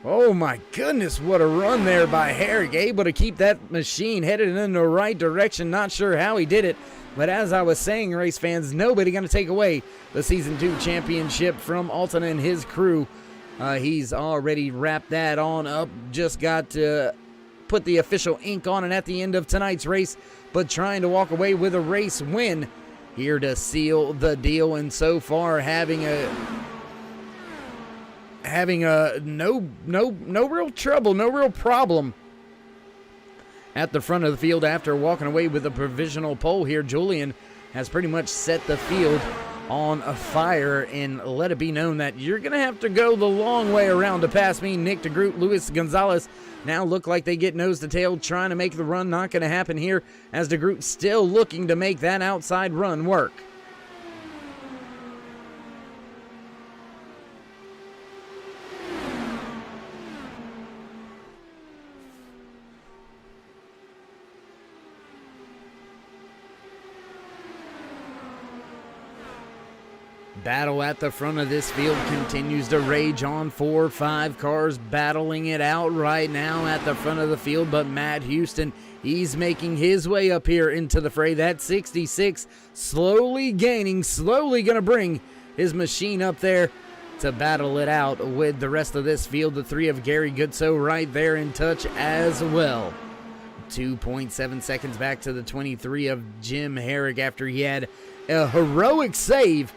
Oh my goodness, what a run there by Herrick, able to keep that machine headed in the right direction. Not sure how he did it, but as I was saying, race fans, nobody going to take away the season 2 championship from Altena and his crew. He's already wrapped that on up, just got to put the official ink on it at the end of tonight's race, but trying to walk away with a race win here to seal the deal. And so far having a no real trouble, no real problem at the front of the field after walking away with a provisional pole here. Julian has pretty much set the field on a fire, and let it be known that you're going to have to go the long way around to pass me. Nick DeGroot, Luis Gonzalez now look like they get nose to tail, trying to make the run. Not going to happen here, as DeGroot still looking to make that outside run work. Battle at the front of this field continues to rage on. 4 or 5 cars battling it out right now at the front of the field, but Matt Houston, he's making his way up here into the fray. That 66 slowly gaining, slowly going to bring his machine up there to battle it out with the rest of this field. The 3 of Gary Goodso right there in touch as well. 2.7 seconds back to the 23 of Jim Herrick after he had a heroic save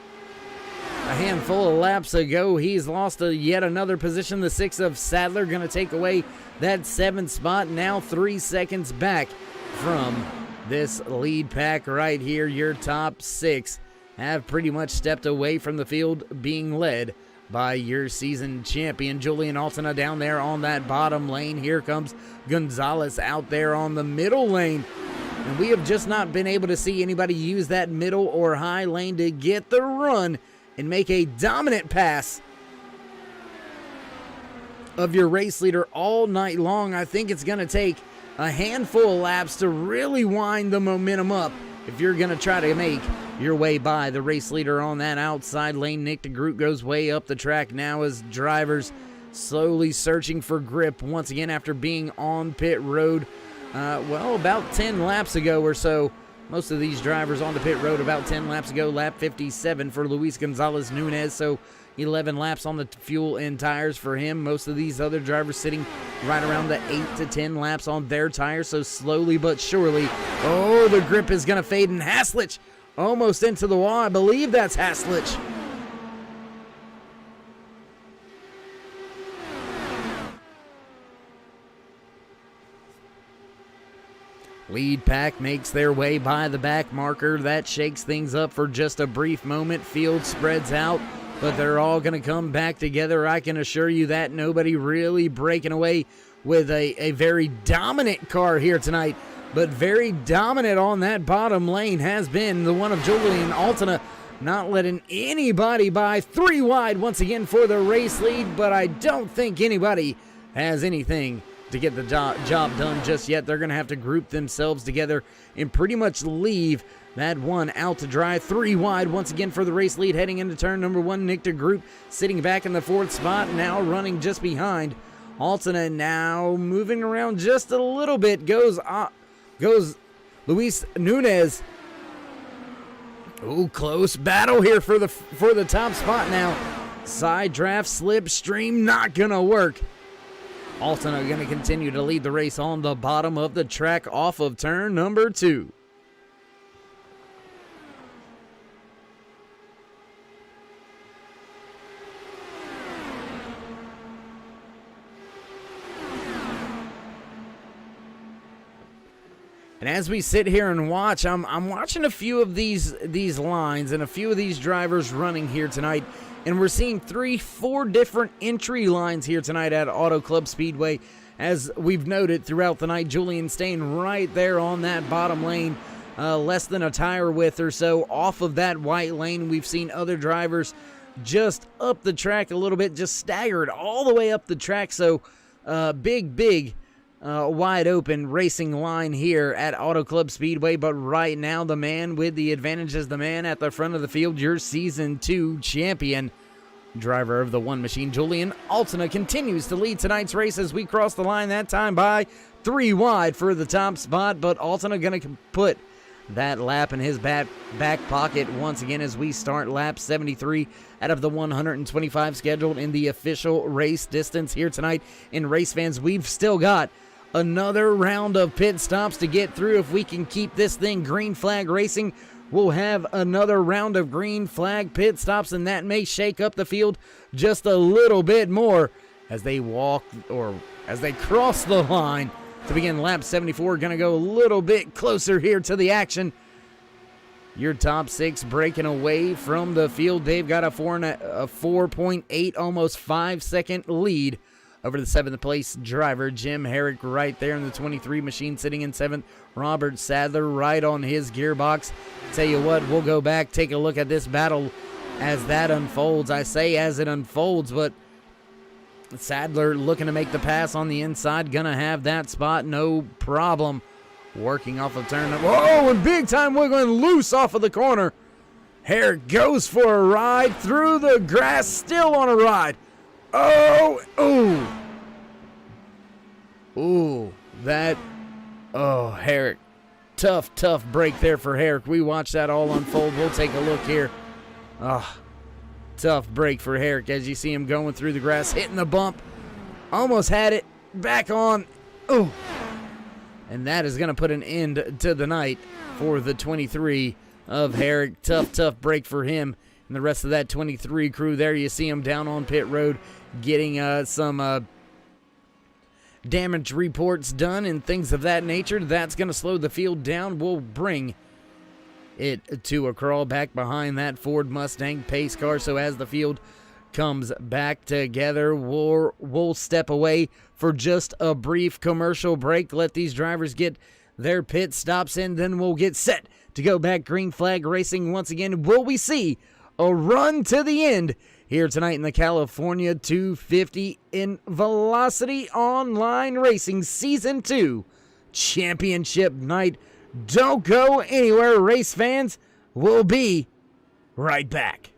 a handful of laps ago. He's lost yet another position. The 6 of Sadler going to take away that 7th spot. Now 3 seconds back from this lead pack right here. Your top 6 have pretty much stepped away from the field, being led by your season champion, Julian Altena, down there on that bottom lane. Here comes Gonzalez out there on the middle lane. And we have just not been able to see anybody use that middle or high lane to get the run and make a dominant pass of your race leader all night long. I think it's going to take a handful of laps to really wind the momentum up if you're going to try to make your way by the race leader on that outside lane. Nick DeGroot goes way up the track now as drivers slowly searching for grip once again after being on pit road, about 10 laps ago or so. Most of these drivers on the pit road about 10 laps ago. Lap 57 for Luis Gonzalez Nunez, so 11 laps on the fuel and tires for him. Most of these other drivers sitting right around the 8 to 10 laps on their tires, so slowly but surely. Oh, the grip is going to fade, and Haslich almost into the wall. I believe that's Haslich. Lead pack makes their way by the back marker. That shakes things up for just a brief moment. Field spreads out, but they're all going to come back together. I can assure you that. Nobody really breaking away with a very dominant car here tonight, but very dominant on that bottom lane has been the one of Julian Altena, not letting anybody by. 3 wide once again for the race lead, but I don't think anybody has anything to get the job done just yet. They're going to have to group themselves together and pretty much leave that one out to dry. 3 wide once again for the race lead heading into turn number 1. Nick DeGroot sitting back in the 4th spot, now running just behind Altena. Now moving around just a little bit goes Luis Nunez. Oh, close battle here for the top spot now. Side draft, slipstream, not gonna work. Altena going to continue to lead the race on the bottom of the track off of turn number 2. And as we sit here and watch, I'm watching a few of these lines and a few of these drivers running here tonight. And we're seeing 3-4 different entry lines here tonight at Auto Club Speedway. As we've noted throughout the night, Julian staying right there on that bottom lane, less than a tire width or so off of that white lane. We've seen other drivers just up the track a little bit, just staggered all the way up the track. So big, wide open racing line here at Auto Club Speedway. But right now, the man with the advantage is the man at the front of the field, your Season 2 champion. Driver of the one machine, Julian Altena, continues to lead tonight's race as we cross the line, that time by 3 wide for the top spot. But Altena going to put that lap in his back pocket once again as we start lap 73 out of the 125 scheduled in the official race distance here tonight. In race fans, we've still got another round of pit stops to get through. If we can keep this thing green flag racing, we'll have another round of green flag pit stops, and that may shake up the field just a little bit more as they walk or as they cross the line to begin lap 74. Going to go a little bit closer here to the action. Your top 6 breaking away from the field. They've got a 4.8, almost 5-second lead over the 7th place driver, Jim Herrick, right there in the 23 machine, sitting in 7th. Robert Sadler right on his gearbox. Tell you what, we'll go back, take a look at this battle as that unfolds. I say as it unfolds, but Sadler looking to make the pass on the inside. Gonna have that spot, no problem. Working off of turn. Whoa, and big time wiggling loose off of the corner. Herrick goes for a ride through the grass, still on a ride. Oh, Herrick. Tough break there for Herrick. We watched that all unfold. We'll take a look here. Tough break for Herrick as you see him going through the grass, hitting the bump. Almost had it. Back on. And that is going to put an end to the night for the 23 of Herrick. Tough break for him. And the rest of that 23 crew there, you see him down on pit road getting some damage reports done and things of that nature. That's going to slow the field down. We'll bring it to a crawl back behind that Ford Mustang pace car. So as the field comes back together, we'll step away for just a brief commercial break. Let these drivers get their pit stops in, then we'll get set to go back green flag racing once again. Will we see a run to the end here tonight in the California 250 in Velocity Online Racing Season 2 Championship Night? Don't go anywhere, race fans. We'll be right back.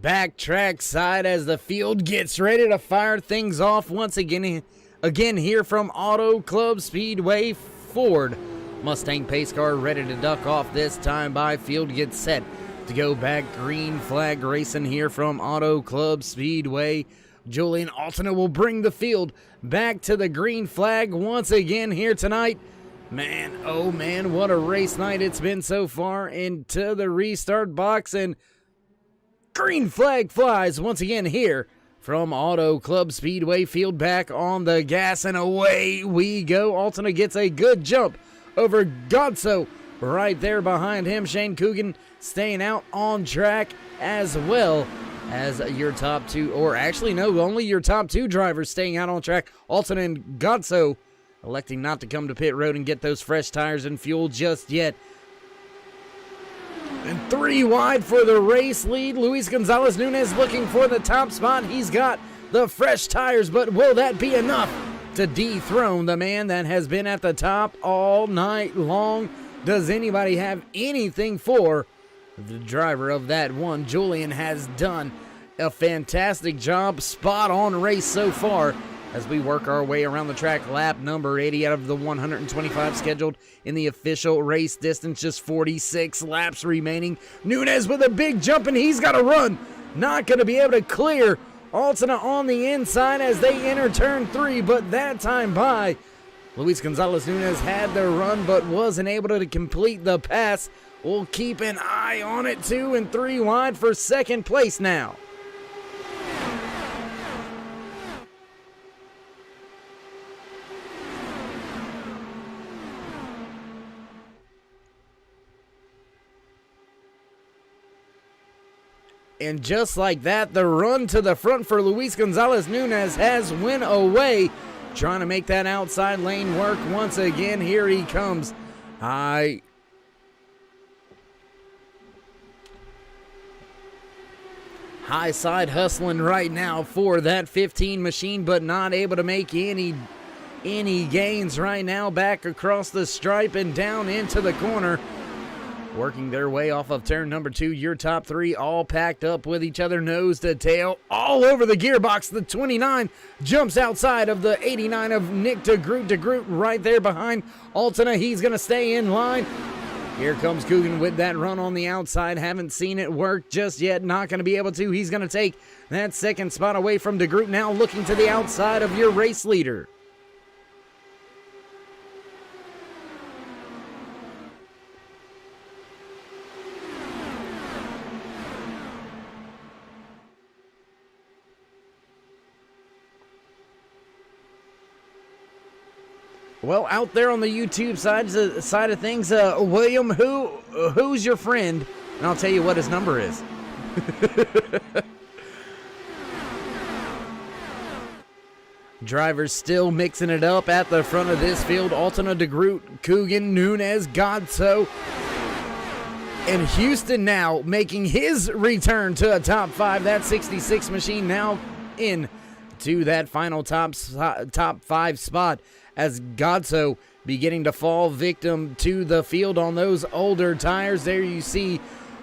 Backtrack side as the field gets ready to fire things off once again here from Auto Club Speedway. Ford Mustang pace car ready to duck off this time by field gets set to go back green flag racing here from Auto Club Speedway. Julian Altena will bring the field back to the green flag once again here tonight. Man, oh man, what a race night it's been so far. Into the restart box, and green flag flies once again here from Auto Club Speedway. Field back on the gas, and away we go. Altena gets a good jump over Godso right there behind him. Shane Coogan staying out on track, as well as your top two, or actually no, only your top two drivers staying out on track. Altena and Godso electing not to come to pit road and get those fresh tires and fuel just yet. And 3 wide for the race lead. Luis Gonzalez Nunez looking for the top spot. He's got the fresh tires, but will that be enough to dethrone the man that has been at the top all night long? Does anybody have anything for the driver of that one? Julian has done a fantastic job. Spot on race so far as we work our way around the track. Lap number 80 out of the 125 scheduled in the official race distance. Just 46 laps remaining. Nunez with a big jump, and he's got to run. Not going to be able to clear Altena on the inside as they enter turn 3, but that time by Luis Gonzalez Nunez had the run but wasn't able to complete the pass. We'll keep an eye on it. 2 and 3 wide for second place now. And just like that, the run to the front for Luis Gonzalez Nunez has went away. Trying to make that outside lane work once again. Here he comes. High side hustling right now for that 15 machine, but not able to make any gains right now. Back across the stripe and down into the corner. Working their way off of turn number 2. Your top 3 all packed up with each other, nose to tail, all over the gearbox. The 29 jumps outside of the 89 of Nick DeGroot right there behind Altena. He's going to stay in line. Here comes Coogan with that run on the outside. Haven't seen it work just yet. Not going to be able to. He's going to take that second spot away from DeGroot. Now looking to the outside of your race leader. Well, out there on the YouTube side of things, William, who's your friend? And I'll tell you what his number is. Drivers still mixing it up at the front of this field. Altena, DeGroot, Coogan, Nunez, Godso, and Houston now making his return to a top 5. That 66 machine now in to that final top 5 spot, as Godso beginning to fall victim to the field on those older tires. There you see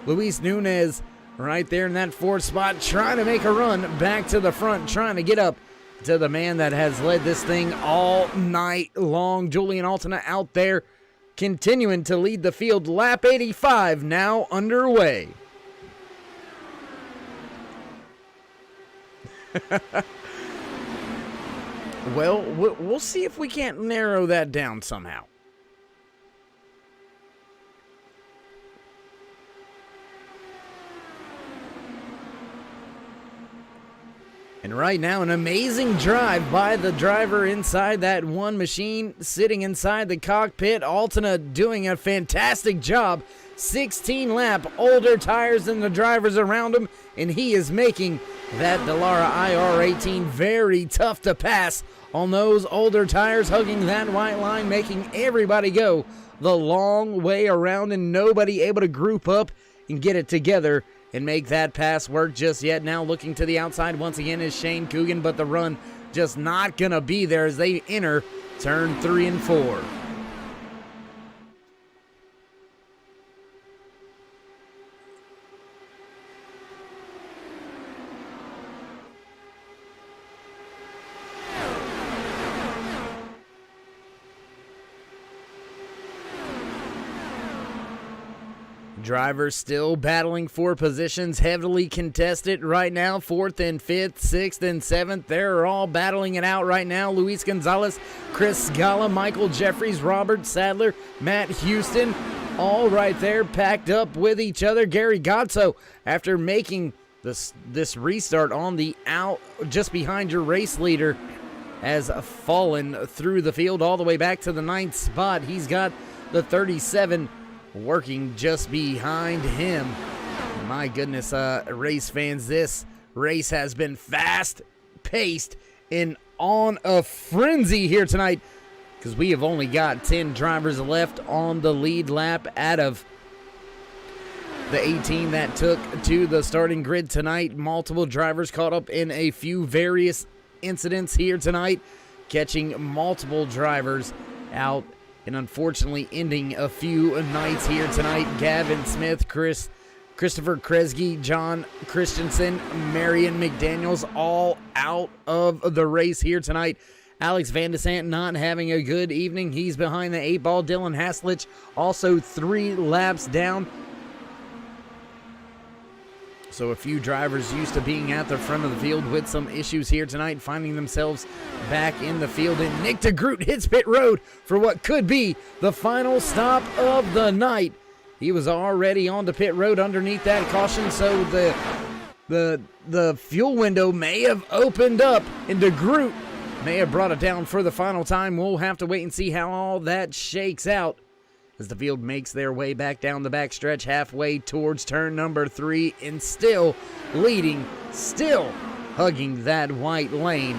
Luis Nunez right there in that 4th spot, trying to make a run back to the front, trying to get up to the man that has led this thing all night long. Julian Altena out there continuing to lead the field. Lap 85 now underway. Well, we'll see if we can't narrow that down somehow. And right now, an amazing drive by the driver inside that one machine, sitting inside the cockpit. Altena doing a fantastic job. 16 lap, older tires than the drivers around him, and he is making that Dallara IR18 very tough to pass on those older tires, hugging that white line, making everybody go the long way around, and nobody able to group up and get it together and make that pass work just yet. Now looking to the outside once again is Shane Coogan, but the run just not gonna be there as they enter turn 3 and 4. Drivers still battling for positions, heavily contested right now. 4th and 5th, 6th and 7th. They're all battling it out right now. Luis Gonzalez, Chris Scala, Michael Jeffries, Robert Sadler, Matt Houston, all right there packed up with each other. Gary Gotso, after making this restart on the out just behind your race leader, has fallen through the field all the way back to the 9th spot. He's got the 37 working just behind him. My goodness, race fans, this race has been fast-paced and on a frenzy here tonight, because we have only got 10 drivers left on the lead lap out of the 18 that took to the starting grid tonight. Multiple drivers caught up in a few various incidents here tonight, catching multiple drivers out and unfortunately ending a few nights here tonight. Gavin Smith, Christopher Kresge, John Christensen, Marion McDaniels, all out of the race here tonight. Alex Van de Sant not having a good evening. He's behind the 8 ball. Dylan Haslich also 3 laps down. So a few drivers used to being at the front of the field with some issues here tonight, finding themselves back in the field. And Nick DeGroot hits pit road for what could be the final stop of the night. He was already on the pit road underneath that caution, so the fuel window may have opened up, and DeGroot may have brought it down for the final time. We'll have to wait and see how all that shakes out as the field makes their way back down the backstretch halfway towards turn number 3, and still leading, still hugging that white lane.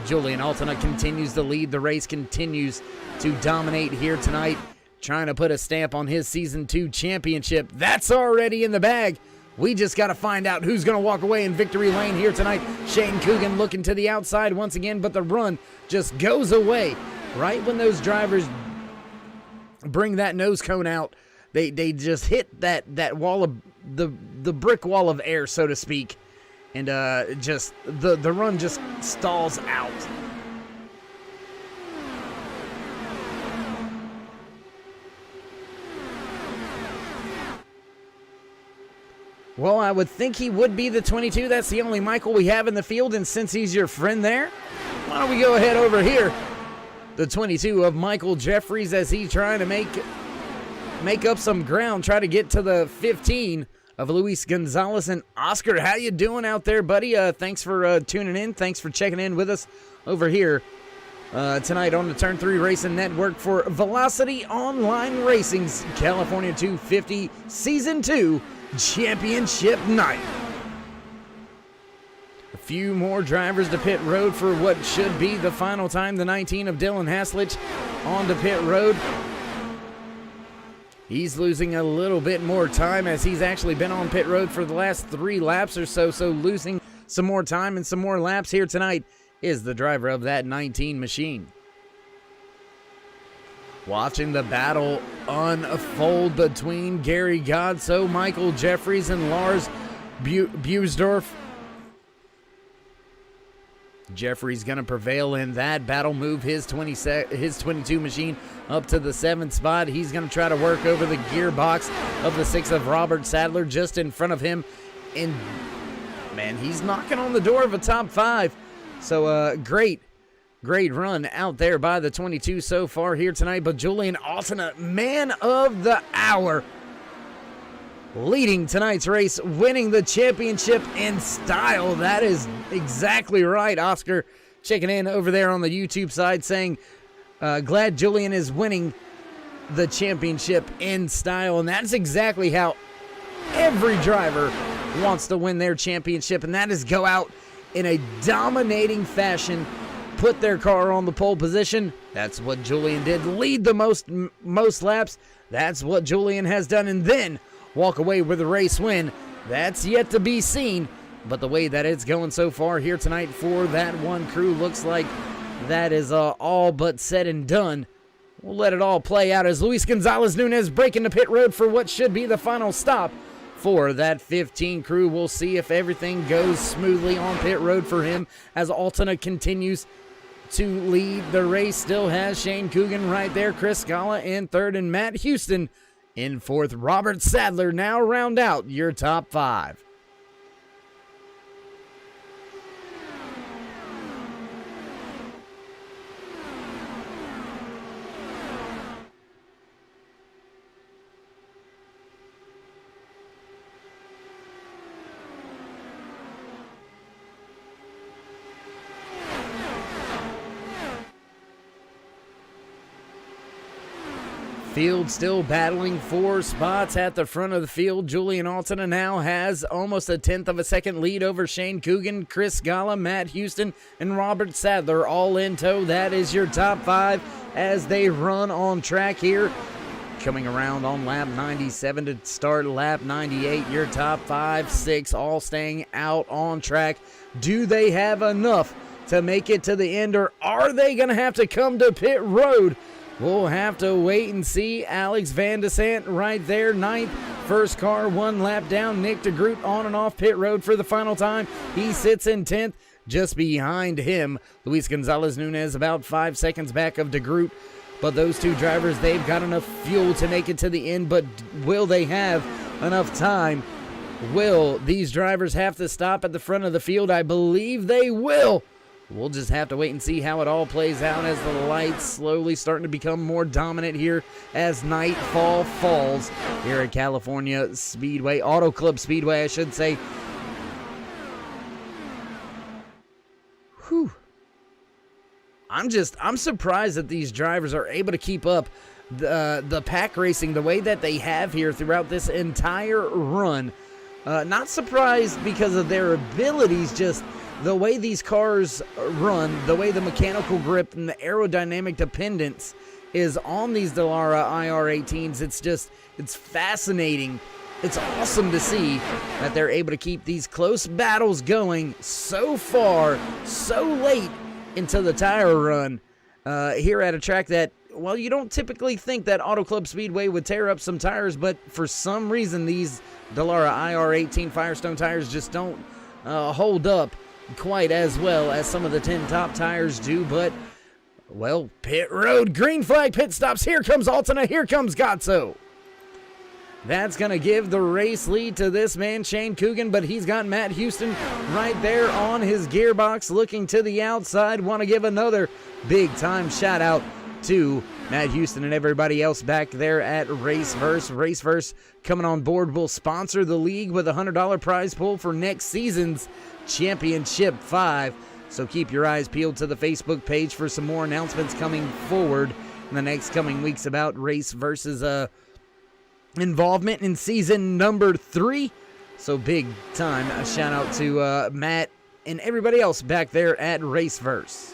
Julian Altena continues to lead. The race continues to dominate here tonight, trying to put a stamp on his Season 2 championship. That's already in the bag. We just got to find out who's going to walk away in victory lane here tonight. Shane Coogan looking to the outside once again, but the run just goes away right when those drivers bring that nose cone out. They just hit that wall of the brick wall of air, so to speak, and just the run just stalls out. Well, I would think he would be the 22. That's the only Michael we have in the field, and since he's your friend there, why don't we go ahead over here? The 22 of Michael Jeffries, as he's trying to make up some ground, try to get to the 15 of Luis Gonzalez. And Oscar, how you doing out there, buddy? Thanks for tuning in. Thanks for checking in with us over here tonight on the Turn 3 Racing Network for Velocity Online Racing's California 250 Season 2 Championship Night. A few more drivers to pit road for what should be the final time. The 19 of Dylan Haslich on to pit road. He's losing a little bit more time, as he's actually been on pit road for the last 3 laps or so. So losing some more time and some more laps here tonight is the driver of that 19 machine. Watching the battle unfold between Gary Godso, Michael Jeffries, and Lars Buesdorf. Jeffries going to prevail in that battle, move his 22 machine up to the 7th spot. He's going to try to work over the gearbox of the 6 of Robert Sadler just in front of him. And, man, he's knocking on the door of a top 5. So, great run out there by the 22 so far here tonight. But Julian Altena, man of the hour, leading tonight's race, winning the championship in style. That is exactly right. Oscar checking in over there on the YouTube side saying, glad Julian is winning the championship in style. And that's exactly how every driver wants to win their championship, and that is go out in a dominating fashion, put their car on the pole position. That's what Julian did. Lead the most laps. That's what Julian has done. And then walk away with a race win. That's yet to be seen. But the way that it's going so far here tonight for that one crew, looks like that is all but said and done. We'll let it all play out as Luis Gonzalez Nunez breaking the pit road for what should be the final stop for that 15 crew. We'll see if everything goes smoothly on pit road for him as Altena continues to lead the race. Still has Shane Coogan right there, Chris Scala in 3rd, and Matt Houston In fourth, Robert Sadler now round out your top 5. Field still battling for spots at the front of the field. Julian Altina now has almost a 10th of a second lead over Shane Coogan, Chris Gala, Matt Houston, and Robert Sadler all in tow. That is your top 5 as they run on track here. Coming around on lap 97 to start lap 98. Your top 5, 6 all staying out on track. Do they have enough to make it to the end, or are they going to have to come to pit road? We'll have to wait and see. Alex Van de Sant right there, 9th. First car, 1 lap down. Nick DeGroot on and off pit road for the final time. He sits in 10th. Just behind him, Luis Gonzalez Nunez about 5 seconds back of DeGroot. But those two drivers, they've got enough fuel to make it to the end. But will they have enough time? Will these drivers have to stop at the front of the field? I believe they will. We'll just have to wait and see how it all plays out as the lights slowly starting to become more dominant here as nightfall falls here at California Speedway, Auto Club Speedway, I should say. Whew. I'm surprised that these drivers are able to keep up the pack racing the way that they have here throughout this entire run. Not surprised because of their abilities, just the way these cars run, the way the mechanical grip and the aerodynamic dependence is on these Dallara IR18s. It's fascinating. It's awesome to see that they're able to keep these close battles going so far, so late into the tire run here at a track that, well, you don't typically think that Auto Club Speedway would tear up some tires, but for some reason these Dallara IR18 Firestone tires just don't hold up quite as well as some of the 10 top tires do. But, well, pit road, green flag, pit stops. Here comes Altina, here comes Gazzo. That's going to give the race lead to this man, Shane Coogan, but he's got Matt Houston right there on his gearbox looking to the outside. Want to give another big-time shout-out to Matt Houston and everybody else back there at Raceverse. Raceverse coming on board will sponsor the league with a $100 prize pool for next season's Championship 5. So keep your eyes peeled to the Facebook page for some more announcements coming forward in the next coming weeks about Raceverse's involvement in season number 3. So big time a shout out to Matt and everybody else back there at Raceverse.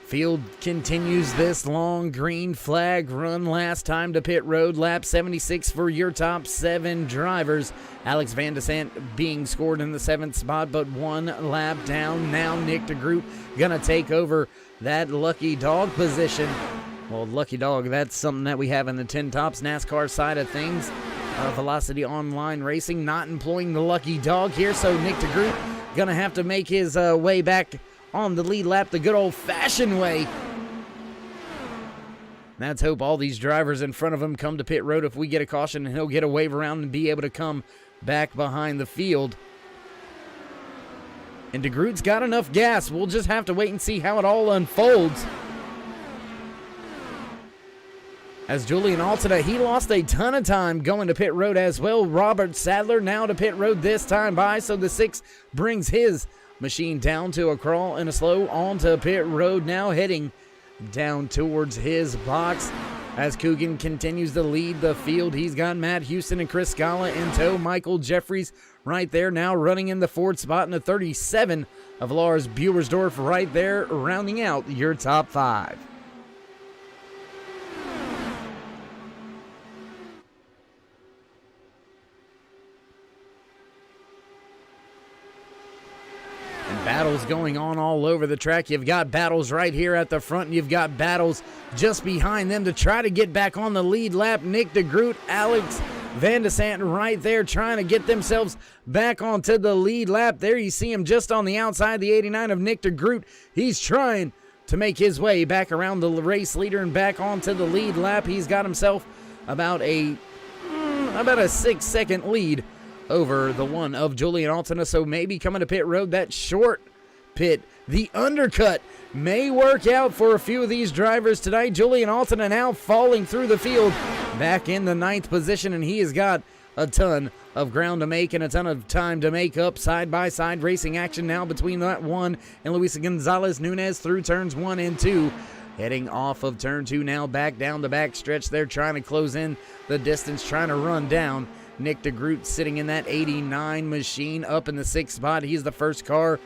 Field continues this long green flag run. Last time to pit road, lap 76 for your top 7 drivers. Alex Van de Sant being scored in the 7th spot, but 1 lap down. Now Nick DeGroot gonna take over that lucky dog position. Well, lucky dog, that's something that we have in the 10 Tops NASCAR side of things. Velocity Online Racing not employing the lucky dog here, so Nick DeGroot gonna have to make his way back on the lead lap the good old-fashioned way. Let's hope all these drivers in front of him come to pit road if we get a caution, and he'll get a wave around and be able to come back behind the field. And DeGroot's got enough gas. We'll just have to wait and see how it all unfolds. As Julian Altina, he lost a ton of time going to pit road as well. Robert Sadler now to pit road this time by, so the 6 brings his machine down to a crawl and a slow onto pit road, now heading down towards his box as Coogan continues to lead the field. He's got Matt Houston and Chris Scala in tow. Michael Jeffries right there now running in the 4th spot, in the 37 of Lars Buersdorf right there rounding out your top 5. Battles going on all over the track. You've got battles right here at the front, and you've got battles just behind them to try to get back on the lead lap. Nick DeGroot, Alex Van de Sant right there trying to get themselves back onto the lead lap. There you see him just on the outside, the 89 of Nick de Groot. He's trying to make his way back around the race leader and back onto the lead lap. He's got himself about a 6-second lead over the one of Julian Altena. So maybe coming to pit road, that short pit, the undercut, may work out for a few of these drivers tonight. Julian Altena now falling through the field back in the 9th position, and he has got a ton of ground to make and a ton of time to make up. Side-by-side racing action now between that one and Luis Gonzalez Nunez through turns 1 and 2. Heading off of turn 2 now back down the back stretch. They're trying to close in the distance, trying to run down Nick de Groot sitting in that 89 machine up in the 6th spot. He's the first car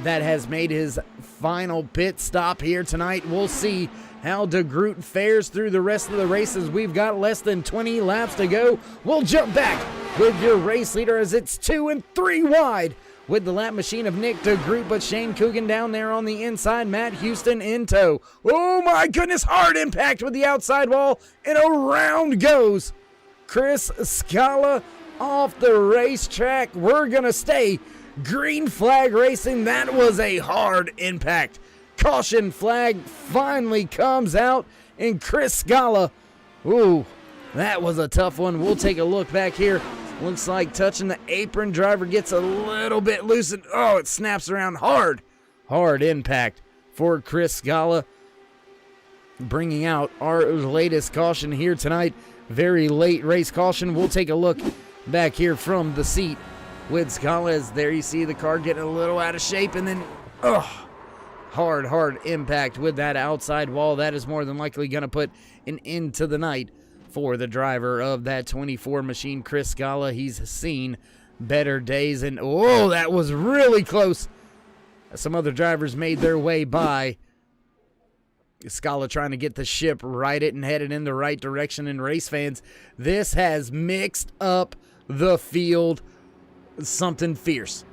that has made his final pit stop here tonight. We'll see how de Groot fares through the rest of the races. We've got less than 20 laps to go. We'll jump back with your race leader as it's 2 and 3 wide with the lap machine of Nick de Groot, but Shane Coogan down there on the inside, Matt Houston in tow. Oh my goodness, hard impact with the outside wall, and around goes Chris Scala off the racetrack. We're going to stay green flag racing. That was a hard impact. Caution flag finally comes out, and Chris Scala, ooh, that was a tough one. We'll take a look back here. Looks like touching the apron. Driver gets a little bit loosened. Oh, it snaps around hard. Hard impact for Chris Scala, bringing out our latest caution here tonight. Very late race caution. We'll take a look back here from the seat with Scala, as there you see the car getting a little out of shape, and then hard impact with that outside wall. That is more than likely going to put an end to the night for the driver of that 24 machine, Chris Scala. He's seen better days, and oh, that was really close. Some other drivers made their way by. Scala trying to get the ship righted and headed in the right direction. And race fans, this has mixed up the field something fierce.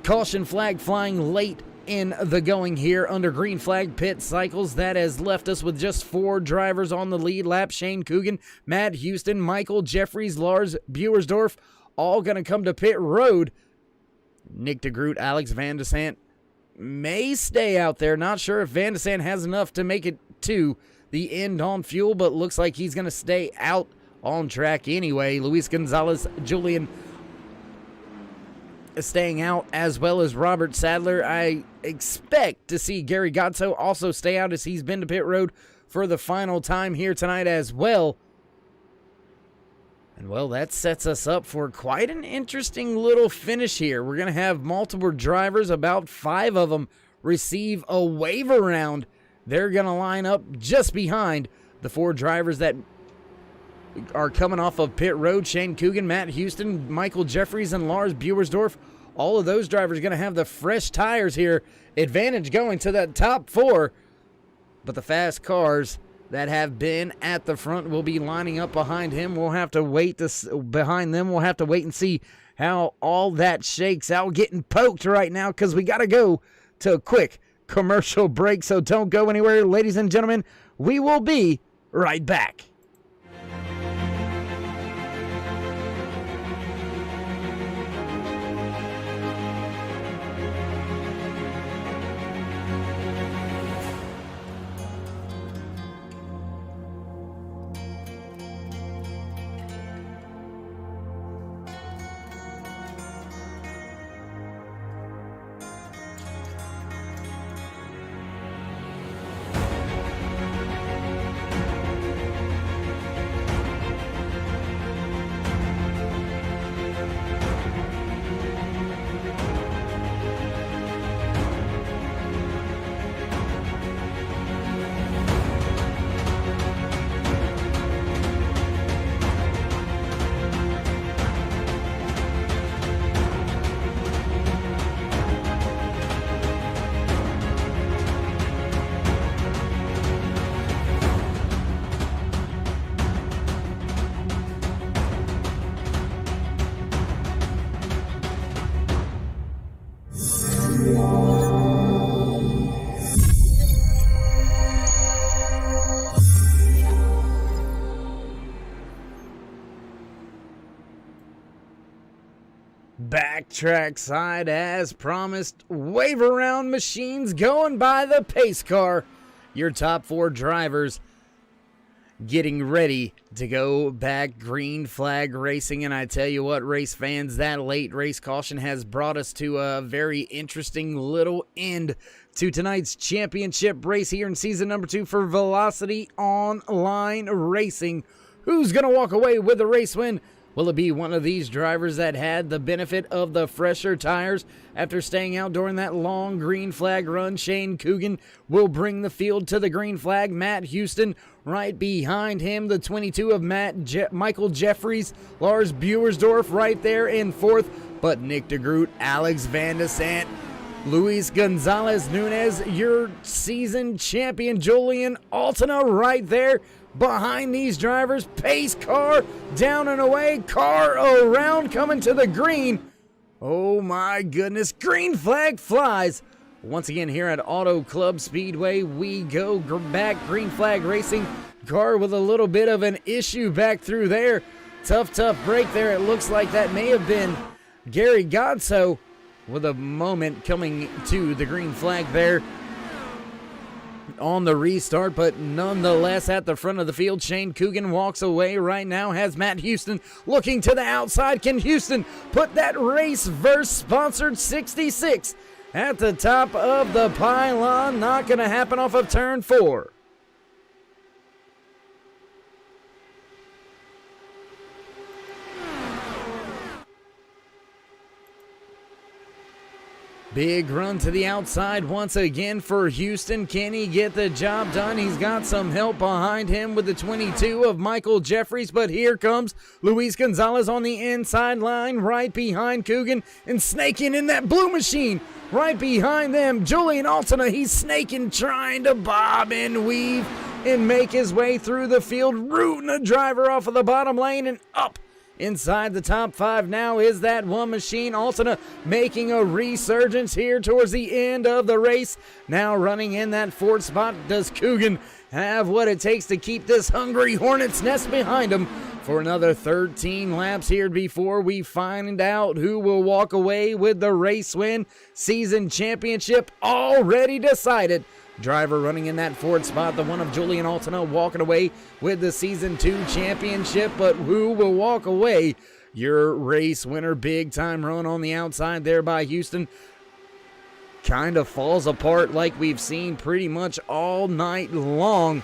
Caution flag flying late in the going here under green flag pit cycles. That has left us with just 4 drivers on the lead lap. Shane Coogan, Matt Houston, Michael Jeffries, Lars Buersdorf, all going to come to pit road. Nick de Groot, Alex Van de Sant may stay out there. Not sure if Van de Sant has enough to make it to the end on fuel, but looks like he's going to stay out on track anyway. Luis Gonzalez, Julian staying out, as well as Robert Sadler. I expect to see Gary Godso also stay out, as he's been to pit road for the final time here tonight as well. And well, that sets us up for quite an interesting little finish here. We're going to have multiple drivers, about 5 of them receive a waiver round. They're going to line up just behind the 4 drivers that are coming off of pit road. Shane Coogan, Matt Houston, Michael Jeffries, and Lars Buersdorf. All of those drivers are going to have the fresh tires here. Advantage going to the top 4. But the fast cars that have been at the front will be lining up behind him. We'll have to wait behind them. We'll have to wait and see how all that shakes out. Getting poked right now because we got to go to a quick commercial break. So don't go anywhere, ladies and gentlemen. We will be right back. backtrack side as promised. Wave around machines going by the pace car. Your top 4 drivers getting ready to go back green flag racing. And I tell you what, race fans, that late race caution has brought us to a very interesting little end to tonight's championship race here in season number 2 for Velocity Online Racing. Who's going to walk away with the race win? Will it be one of these drivers that had the benefit of the fresher tires after staying out during that long green flag run? Shane Coogan will bring the field to the green flag. Matt Houston right behind him. The 22 of Michael Jeffries. Lars Buersdorf right there in 4th. But Nick DeGroot, Alex Van de Sant, Luis Gonzalez Nunez, your season champion Julian Altena right there behind these drivers. Pace car down and away, car around coming to the green. Oh my goodness, green flag flies. Once again here at Auto Club Speedway, we go back green flag racing. Car with a little bit of an issue back through there. Tough break there. It looks like that may have been Gary Godso with a moment coming to the green flag there on the restart, but nonetheless at the front of the field, Shane Coogan walks away right now, has Matt Houston looking to the outside. Can Houston put that race-verse sponsored 66 at the top of the pylon? Not going to happen off of turn 4. Big run to the outside once again for Houston. Can he get the job done? He's got some help behind him with the 22 of Michael Jeffries, but here comes Luis Gonzalez on the inside line right behind Coogan and snaking in that blue machine right behind them. Julian Altena, he's snaking, trying to bob and weave and make his way through the field, rooting a driver off of the bottom lane and up. Inside the top 5 now is that one machine. Altena making a resurgence here towards the end of the race. Now running in that 4th spot. Does Coogan have what it takes to keep this hungry hornet's nest behind him for another 13 laps here before we find out who will walk away with the race win? Season championship already decided. Driver running in that 4th spot, the one of Julian Altena, walking away with the Season 2 championship. But who will walk away? Your race winner, big time run on the outside there by Houston. Kind of falls apart like we've seen pretty much all night long.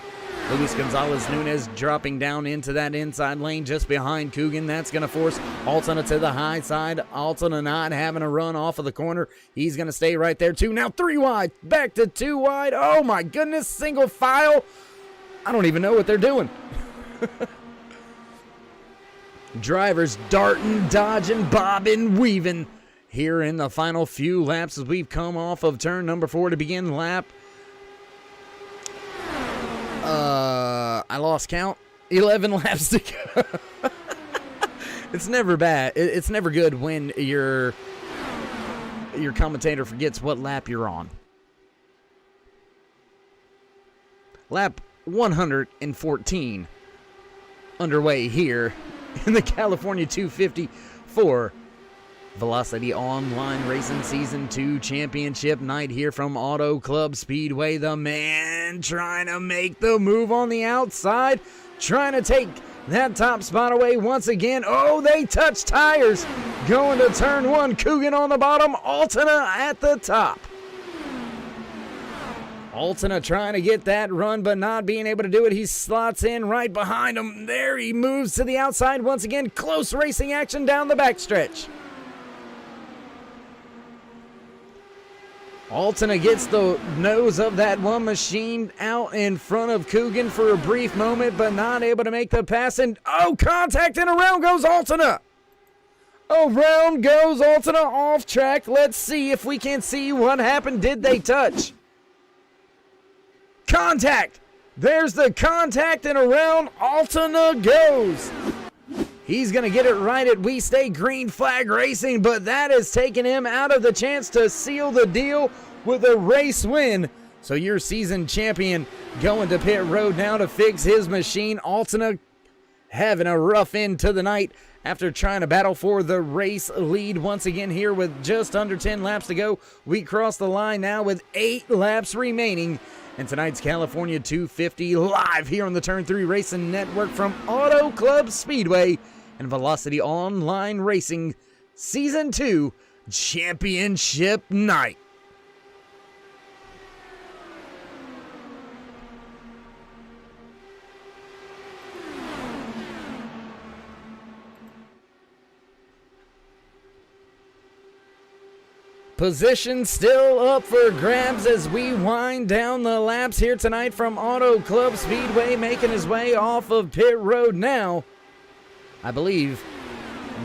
Luis Gonzalez Nunez dropping down into that inside lane just behind Coogan. That's going to force Altena to the high side. Altena not having a run off of the corner. He's going to stay right there too. Now 3 wide, back to 2 wide. Oh my goodness, single file. I don't even know what they're doing. Drivers darting, dodging, bobbing, weaving here in the final few laps as we've come off of turn number 4 to begin lap. I lost count. 11 laps to go. It's never bad. It's never good when your commentator forgets what lap you're on. Lap 114 underway here in the California 250 for Velocity Online Racing Season 2 Championship night here from Auto Club Speedway. The man trying to make the move on the outside, trying to take that top spot away once again. Oh, they touch tires. Going to turn 1. Coogan on the bottom, Altena at the top. Altena trying to get that run, but not being able to do it. He slots in right behind him. There he moves to the outside once again. Close racing action down the backstretch. Altena gets the nose of that one machine out in front of Coogan for a brief moment, but not able to make the pass. And oh, contact, and around goes Altena. Around goes Altena off track. Let's see if we can see what happened. Did they touch? Contact. There's the contact, and around Altena goes. He's going to get it right at We Stay Green Flag Racing, but that has taken him out of the chance to seal the deal with a race win. So your season champion going to pit road now to fix his machine. Altena having a rough end to the night after trying to battle for the race lead once again here with just under 10 laps to go. We cross the line now with 8 laps remaining. And tonight's California 250 live here on the Turn 3 Racing Network from Auto Club Speedway and Velocity Online Racing Season 2 Championship Night. Position still up for grabs as we wind down the laps here tonight from Auto Club Speedway, making his way off of pit road now. I believe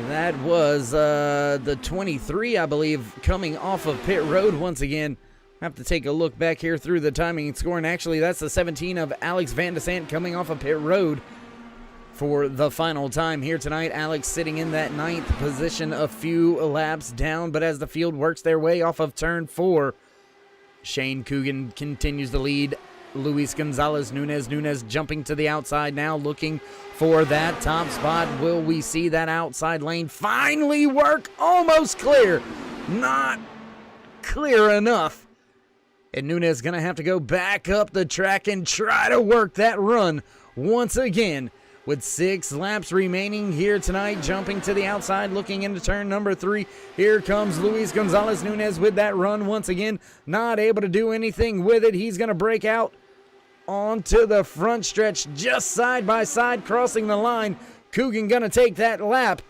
that was the 23, I believe, coming off of pit road once again. I have to take a look back here through the timing and scoring. Actually, that's the 17 of Alex Van de Sant coming off of pit road for the final time here tonight. Alex sitting in that 9th position, a few laps down, but as the field works their way off of turn 4, Shane Coogan continues to lead Luis Gonzalez Nunez. Nunez jumping to the outside now, looking for that top spot. Will we see that outside lane finally work? Almost clear. Not clear enough. And Nunez going to have to go back up the track and try to work that run once again. With 6 laps remaining here tonight, jumping to the outside, looking into turn number 3. Here comes Luis Gonzalez Nunez with that run once again. Not able to do anything with it. He's going to break out onto the front stretch, just side by side, crossing the line. Coogan going to take that lap.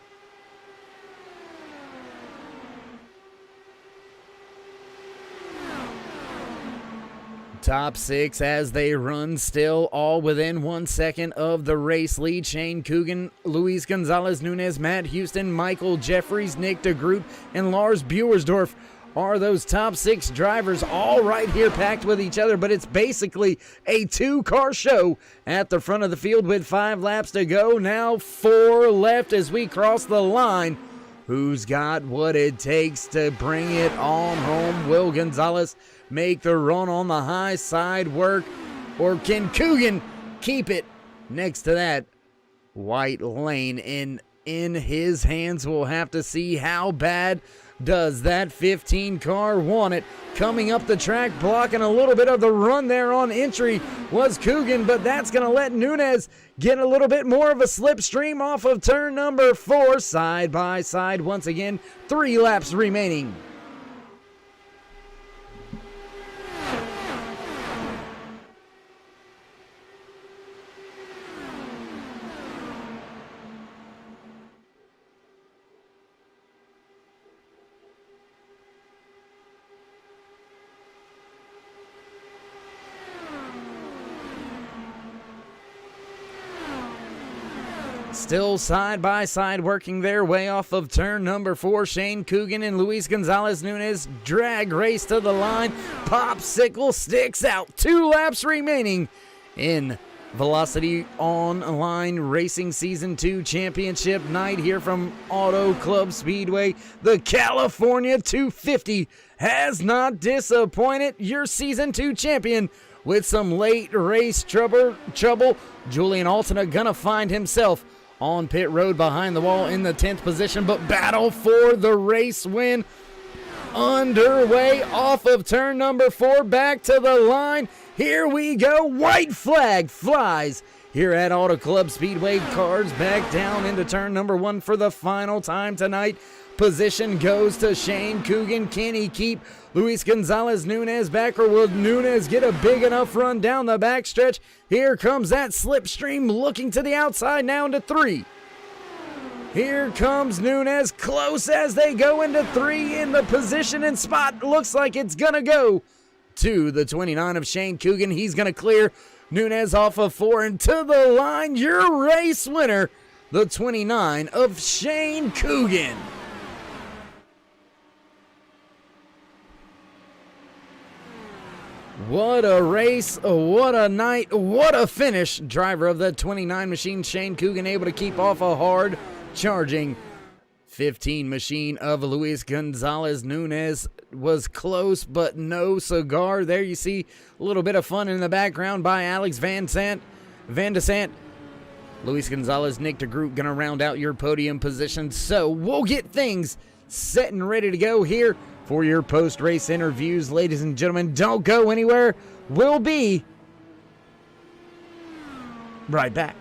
Top 6 as they run still, all within 1 second of the race lead. Shane Coogan, Luis Gonzalez Nunez, Matt Houston, Michael Jeffries, Nick DeGroot, and Lars Buersdorf are those top 6 drivers, all right here packed with each other. But it's basically a 2-car show at the front of the field with 5 laps to go. Now 4 left as we cross the line. Who's got what it takes to bring it on home? Will Gonzalez make the run on the high side work, or can Coogan keep it next to that white lane in his hands? We'll have to see. How bad does that 15 car want it? Coming up the track, blocking a little bit of the run there on entry was Coogan, but that's going to let Nunez get a little bit more of a slipstream off of turn number 4. Side by side once again, 3 laps remaining. Still side by side working their way off of turn number 4. Shane Coogan and Luis Gonzalez Nunez drag race to the line. Popsicle sticks out. 2 laps remaining in Velocity Online Racing Season 2 Championship Night here from Auto Club Speedway. The California 250 has not disappointed. Your Season 2 champion with some late race trouble. Julian Altena gonna find himself on pit road behind the wall in the 10th position, but battle for the race win underway off of turn number 4, back to the line. Here we go. White flag flies here at Auto Club Speedway. Cars back down into turn number 1 for the final time tonight. Position goes to Shane Coogan. Can he keep Luis Gonzalez Nunez back, or will Nunez get a big enough run down the backstretch? Here comes that slipstream, looking to the outside now into 3. Here comes Nunez, close as they go into 3 in the position and spot. Looks like it's going to go to the 29 of Shane Coogan. He's going to clear Nunez off of 4 and to the line. Your race winner, the 29 of Shane Coogan. What a race, what a night, what a finish. Driver of the 29 machine, Shane Coogan, able to keep off a hard charging 15 machine of Luis Gonzalez Nunez. Was close, but no cigar. There you see a little bit of fun in the background by Alex Van de Sant. Luis Gonzalez, Nick DeGroot going to round out your podium positions. So we'll get things set and ready to go here for your post-race interviews. Ladies and gentlemen, don't go anywhere. We'll be right back.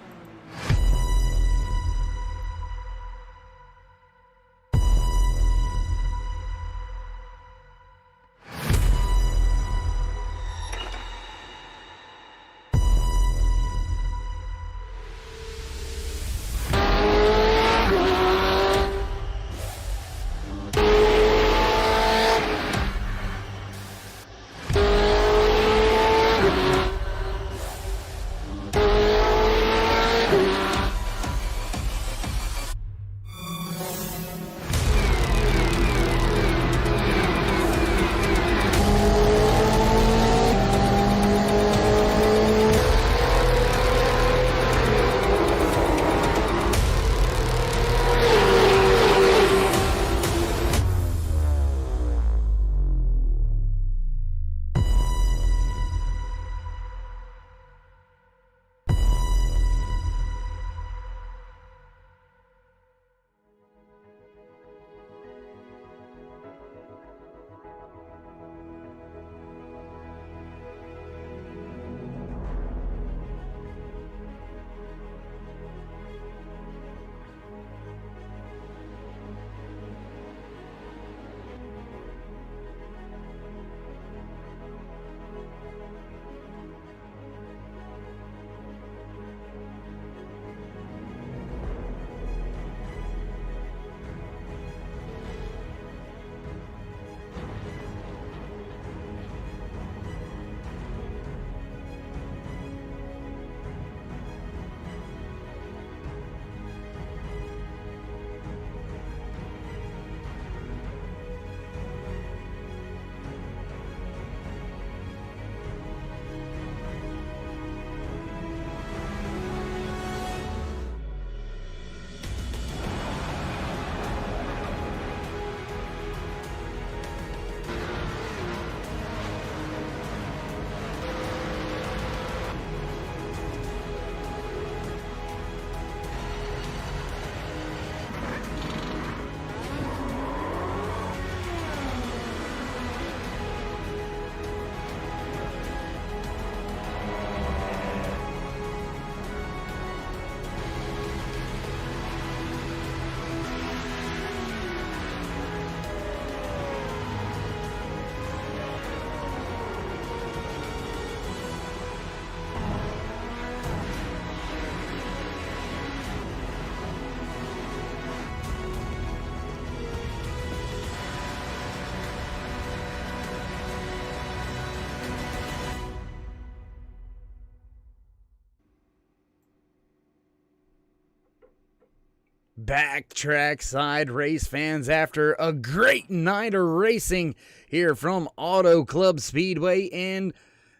Backtrack side race fans, after a great night of racing here from Auto Club Speedway in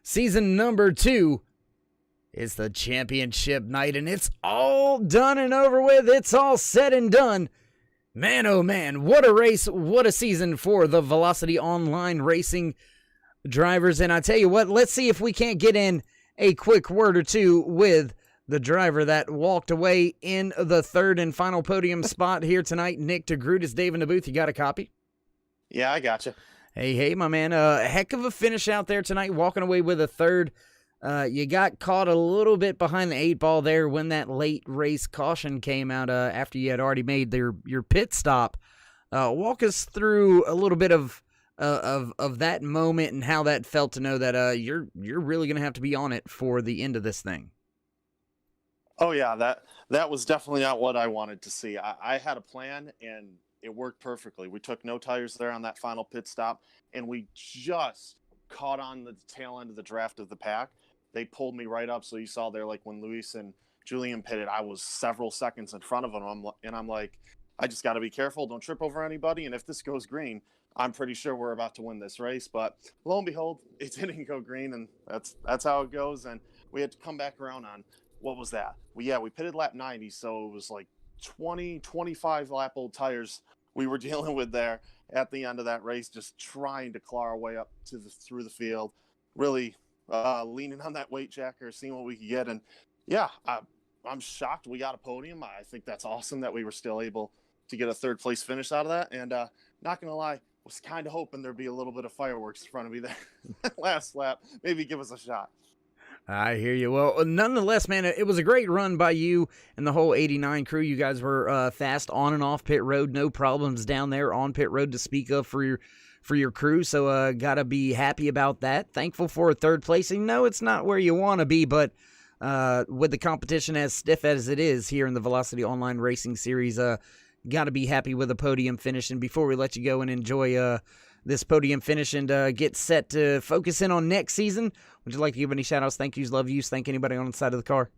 season number 2. It's the championship night and it's all done and over with. It's all said and done. Man, oh man, what a race, what a season for the Velocity Online Racing drivers. And I tell you what, let's see if we can't get in a quick word or two with the driver that walked away in the third and final podium spot here tonight. Nick DeGroot, is Dave in the booth. You got a copy? Yeah, I gotcha. Hey, my man. A heck of a finish out there tonight, walking away with a third. You got caught a little bit behind the 8 ball there when that late race caution came out after you had already made your pit stop. Walk us through a little bit of that moment and how that felt to know that you're really going to have to be on it for the end of this thing. Oh yeah, that was definitely not what I wanted to see. I had a plan and it worked perfectly. We took no tires there on that final pit stop, and we just caught on the tail end of the draft of the pack. They pulled me right up, so you saw there, like when Luis and Julian pitted, I was several seconds in front of them, and I'm like, I just got to be careful, don't trip over anybody, and if this goes green, I'm pretty sure we're about to win this race. But lo and behold, it didn't go green, and that's how it goes. And we had to come back around on, what was that? We pitted lap 90, so it was like 25 lap old tires we were dealing with there at the end of that race, just trying to claw our way up through the field, really leaning on that weight jacker, seeing what we could get. And yeah, I'm shocked we got a podium. I think that's awesome that we were still able to get a third place finish out of that. And not gonna lie, was kind of hoping there'd be a little bit of fireworks in front of me there last lap. Maybe give us a shot. I hear you. Well, nonetheless, man, it was a great run by you and the whole 89 crew. You guys were fast on and off pit road, no problems down there on pit road to speak of for your crew. So gotta be happy about that. Thankful for a third place. And no, it's not where you want to be, but with the competition as stiff as it is here in the Velocity Online Racing Series, gotta be happy with a podium finish. And before we let you go and enjoy this podium finish and get set to focus in on next season, would you like to give any shout outs, thank yous, love yous, thank anybody on the side of the car?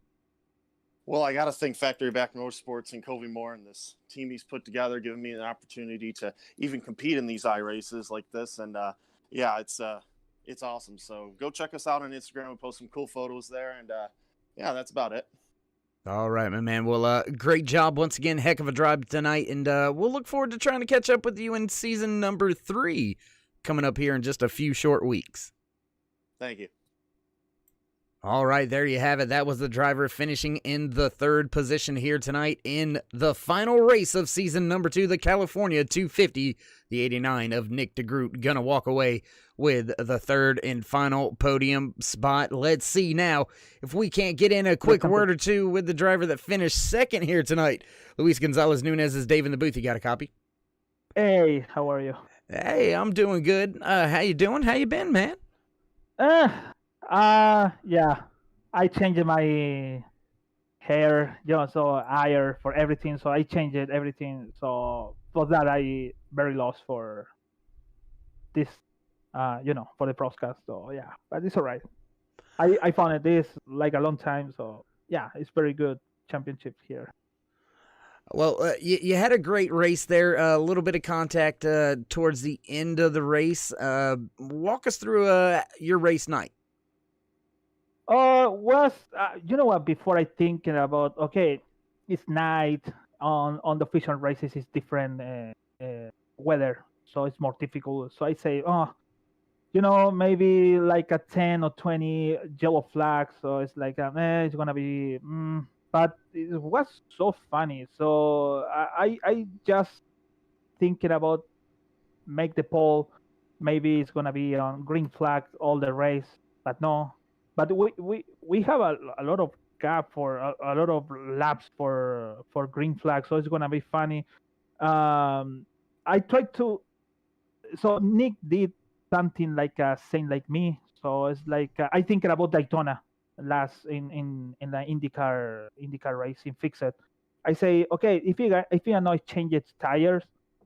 Well, I got to thank Factory Back Motorsports and Covey Moore and this team he's put together, giving me an opportunity to even compete in these iRaces like this. And yeah, it's awesome. So go check us out on Instagram. We post some cool photos there. And yeah, that's about it. All right, my man. Well, great job once again. Heck of a drive tonight. And we'll look forward to trying to catch up with you in season number 3 coming up here in just a few short weeks. Thank you. All right, there you have it. That was the driver finishing in the 3rd position here tonight in the final race of season number 2, the California 250. The 89 of Nick DeGroot gonna walk away with the 3rd and final podium spot. Let's see now if we can't get in a quick word or two with the driver that finished 2nd here tonight. Luis Gonzalez Nunez is Dave in the booth. You got a copy? Hey, how are you? Hey, I'm doing good. How you doing? How you been, man? Yeah, I changed my hair, so higher for everything. So I changed everything. So for that, I very lost for this, for the broadcast. So yeah, but it's all right. I found this like a long time. So yeah, it's very good championship here. Well, you had a great race there. A little bit of contact towards the end of the race. Walk us through your race night. You know what? Before I thinking about, okay, it's night on the official races. It's different weather, so it's more difficult. So I say, maybe like a 10 or 20 yellow flags. So it's like, it's gonna be. But it was so funny. So I just thinking about make the pole. Maybe it's gonna be on green flag all the race, but no. But we have a lot of gap for a lot of laps for green flag, so it's gonna be funny. I tried to. So Nick did something like same like me. So it's like I thinking about Daytona last in the IndyCar racing fix it. I say, okay, if you not change its tires,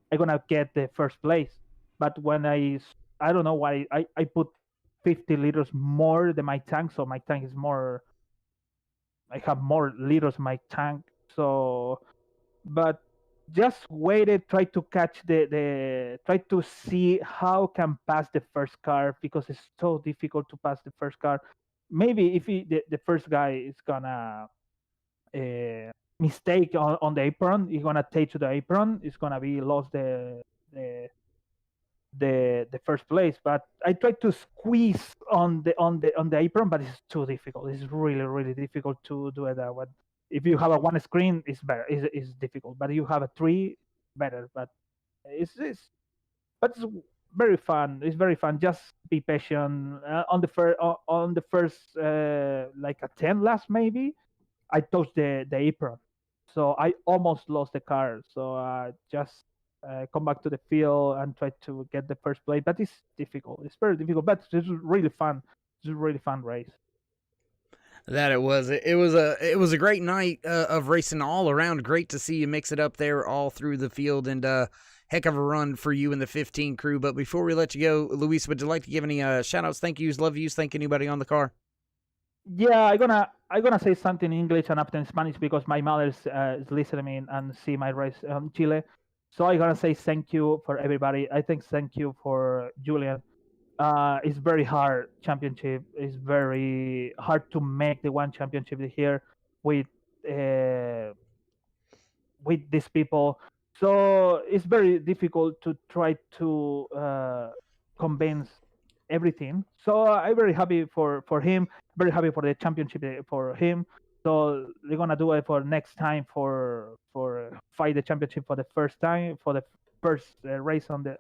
I'm gonna get the first place. But when I don't know why I put 50 liters more than my tank, so my tank is more. I have more liters in my tank, so but just waited, try to catch try to see how can pass the first car because it's so difficult to pass the first car. Maybe if the first guy is gonna mistake on the apron, he's gonna take to the apron, it's gonna be lost the first place. But I tried to squeeze on the apron, but it's too difficult. It's really difficult to do that one. If you have a one screen, it's better. It's difficult, but you have a 3, better. But it's very fun. It's very fun. Just be patient. On the first like a 10 laps maybe, I touched the apron, so I almost lost the car. So just come back to the field and try to get the first place. But it's difficult. It's very difficult, but it's really fun. It's a really fun race. That it was. It was a great night of racing all around. Great to see you mix it up there all through the field, and heck of a run for you and the 15 crew. But before we let you go, Luis, would you like to give any shout outs, thank yous, love yous, thank anybody on the car? Yeah, I'm gonna say something in English and after in Spanish because my mother is listening and see my race in Chile. So I'm gonna say thank you for everybody. I think thank you for Julian. It's very hard championship. It's very hard to make the one championship here with these people. So it's very difficult to try to convince everything. So I'm very happy for him. Very happy for the championship for him. So they're gonna do it for next time for fight the championship for the first time for the first race on the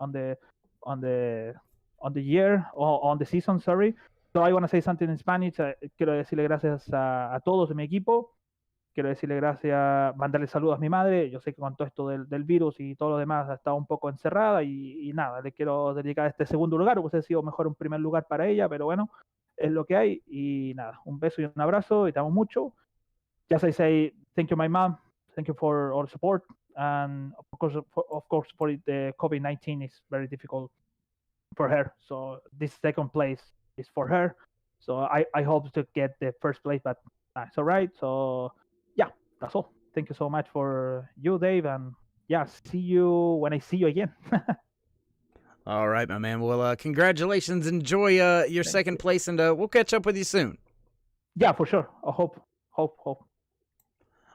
on the year or on the season. Sorry. So I want to say something in Spanish. Quiero decirle gracias a todos de mi equipo. Quiero decirle gracias, mandarle saludos a mi madre. Yo sé que con todo esto del virus y todo lo demás ha estado un poco encerrada y nada, le quiero dedicar este segundo lugar. Hubiese sido mejor un primer lugar para ella, pero bueno, es lo que hay. Y nada, un beso y un abrazo y te amo mucho. Just I say thank you, my mom. Thank you for all the support. And of course, for the COVID-19 is very difficult for her. So this second place is for her. So I hope to get the first place, but it's all right. So yeah, that's all. Thank you so much for you, Dave, and yeah, see you when I see you again. All right, my man. Well, congratulations. Enjoy your second place, and we'll catch up with you soon. Yeah, for sure. I hope.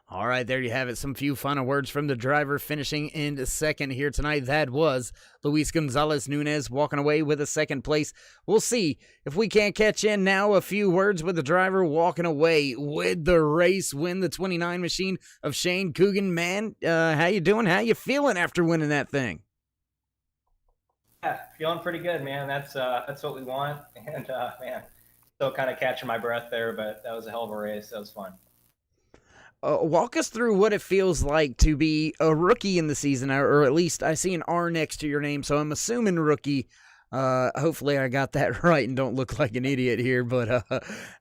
All right, there you have it. Some few final words from the driver finishing in second here tonight. That was Luis Gonzalez Nunez walking away with a second place. We'll see if we can't catch in now. A few words with the driver walking away with the race win, the 29 machine of Shane Coogan. Man, how you doing? How you feeling after winning that thing? Yeah, feeling pretty good, man. That's what we want. And man, still kind of catching my breath there, but that was a hell of a race. That was fun. Walk us through what it feels like to be a rookie in the season, or at least I see an R next to your name, so I'm assuming rookie. Hopefully I got that right and don't look like an idiot here, but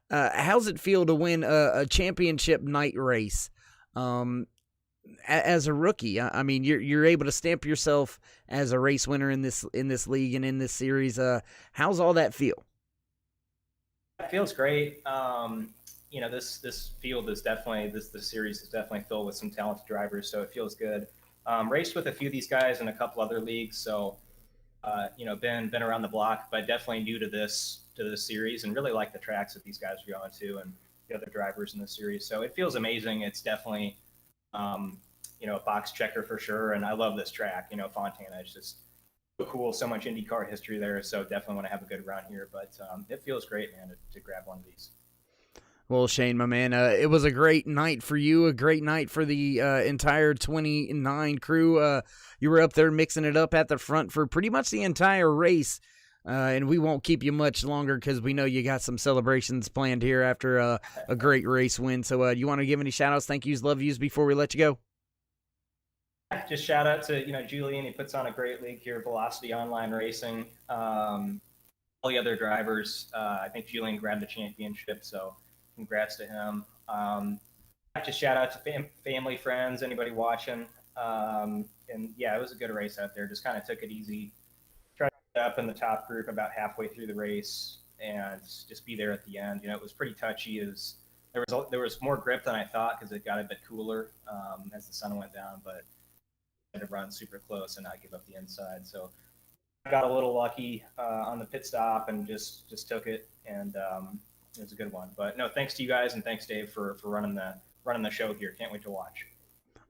how's it feel to win a championship night race as a rookie? I mean, you're able to stamp yourself as a race winner in this league and in this series. How's all that feel? It feels great. You know, this field is definitely the series is definitely filled with some talented drivers, so it feels good. Raced with a few of these guys in a couple other leagues, so you know, been around the block, but definitely new to this series, and really like the tracks that these guys are going to and the other drivers in the series. So it feels amazing. It's definitely you know, a box checker for sure, and I love this track. You know, Fontana is just so cool, so much IndyCar history there, so definitely want to have a good run here. But it feels great, man, to grab one of these. Well, Shane, my man, it was a great night for you, a great night for the entire 29 crew. You were up there mixing it up at the front for pretty much the entire race, and we won't keep you much longer because we know you got some celebrations planned here after a great race win. So you want to give any shout-outs, thank yous, love yous before we let you go? Just shout out to, you know, Julian. He puts on a great league here, Velocity Online Racing. All the other drivers, I think Julian grabbed the championship, so congrats to him. Just shout out to family, friends, anybody watching. And yeah, it was a good race out there. Just kind of took it easy. Tried to get up in the top group about halfway through the race and just be there at the end. You know, it was pretty touchy. There was more grip than I thought because it got a bit cooler as the sun went down, but I had to run super close and not give up the inside. So I got a little lucky on the pit stop and just took it, and it was a good one. But no, thanks to you guys, and thanks Dave for running the show here. Can't wait to watch.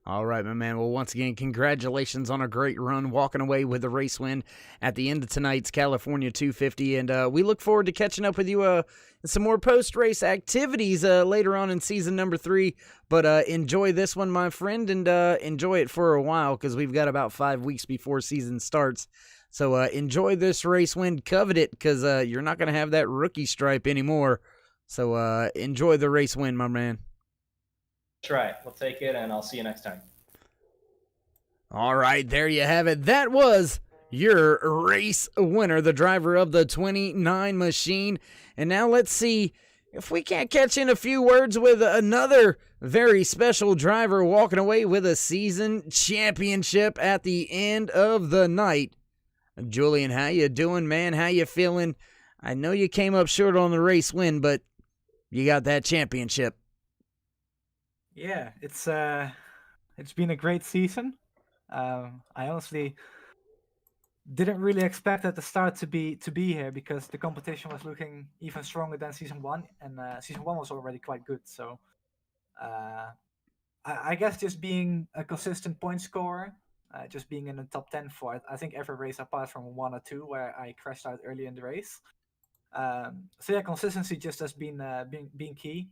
All right, my man. Well, once again, congratulations on a great run, walking away with the race win at the end of tonight's California 250. And we look forward to catching up with you in some more post-race activities later on in season number 3. But enjoy this one, my friend, and enjoy it for a while because we've got about 5 weeks before season starts. So enjoy this race win, covet it, because you're not going to have that rookie stripe anymore. So enjoy the race win, my man. That's right. We'll take it, and I'll see you next time. All right, there you have it. That was your race winner, the driver of the 29 machine. And now let's see if we can't catch in a few words with another very special driver walking away with a season championship at the end of the night. Julian, how you doing, man? How you feeling? I know you came up short on the race win, but you got that championship. Yeah, it's been a great season. I honestly didn't really expect at the start to be here because the competition was looking even stronger than season 1, and season 1 was already quite good. So I guess just being a consistent point scorer, just being in the top 10 for I think every race apart from 1 or 2 where I crashed out early in the race. So yeah, consistency just has been key.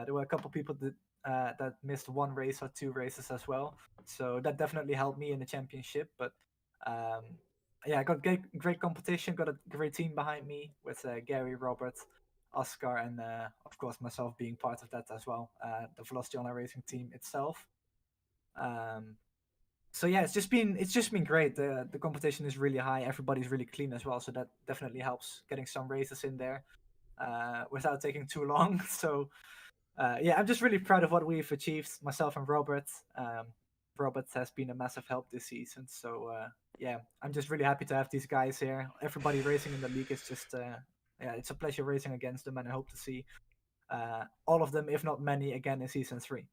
There were a couple people that that missed one race or two races as well. So that definitely helped me in the championship. But yeah, I got great competition, got a great team behind me with Gary, Robert, Oscar, and of course myself being part of that as well, the Velocity Online Racing team itself. So yeah, it's just been great. The competition is really high. Everybody's really clean as well, so that definitely helps getting some races in there without taking too long. So yeah, I'm just really proud of what we've achieved, myself and Robert. Robert has been a massive help this season. So yeah, I'm just really happy to have these guys here. Everybody racing in the league is just yeah, it's a pleasure racing against them, and I hope to see all of them, if not many, again in season 3.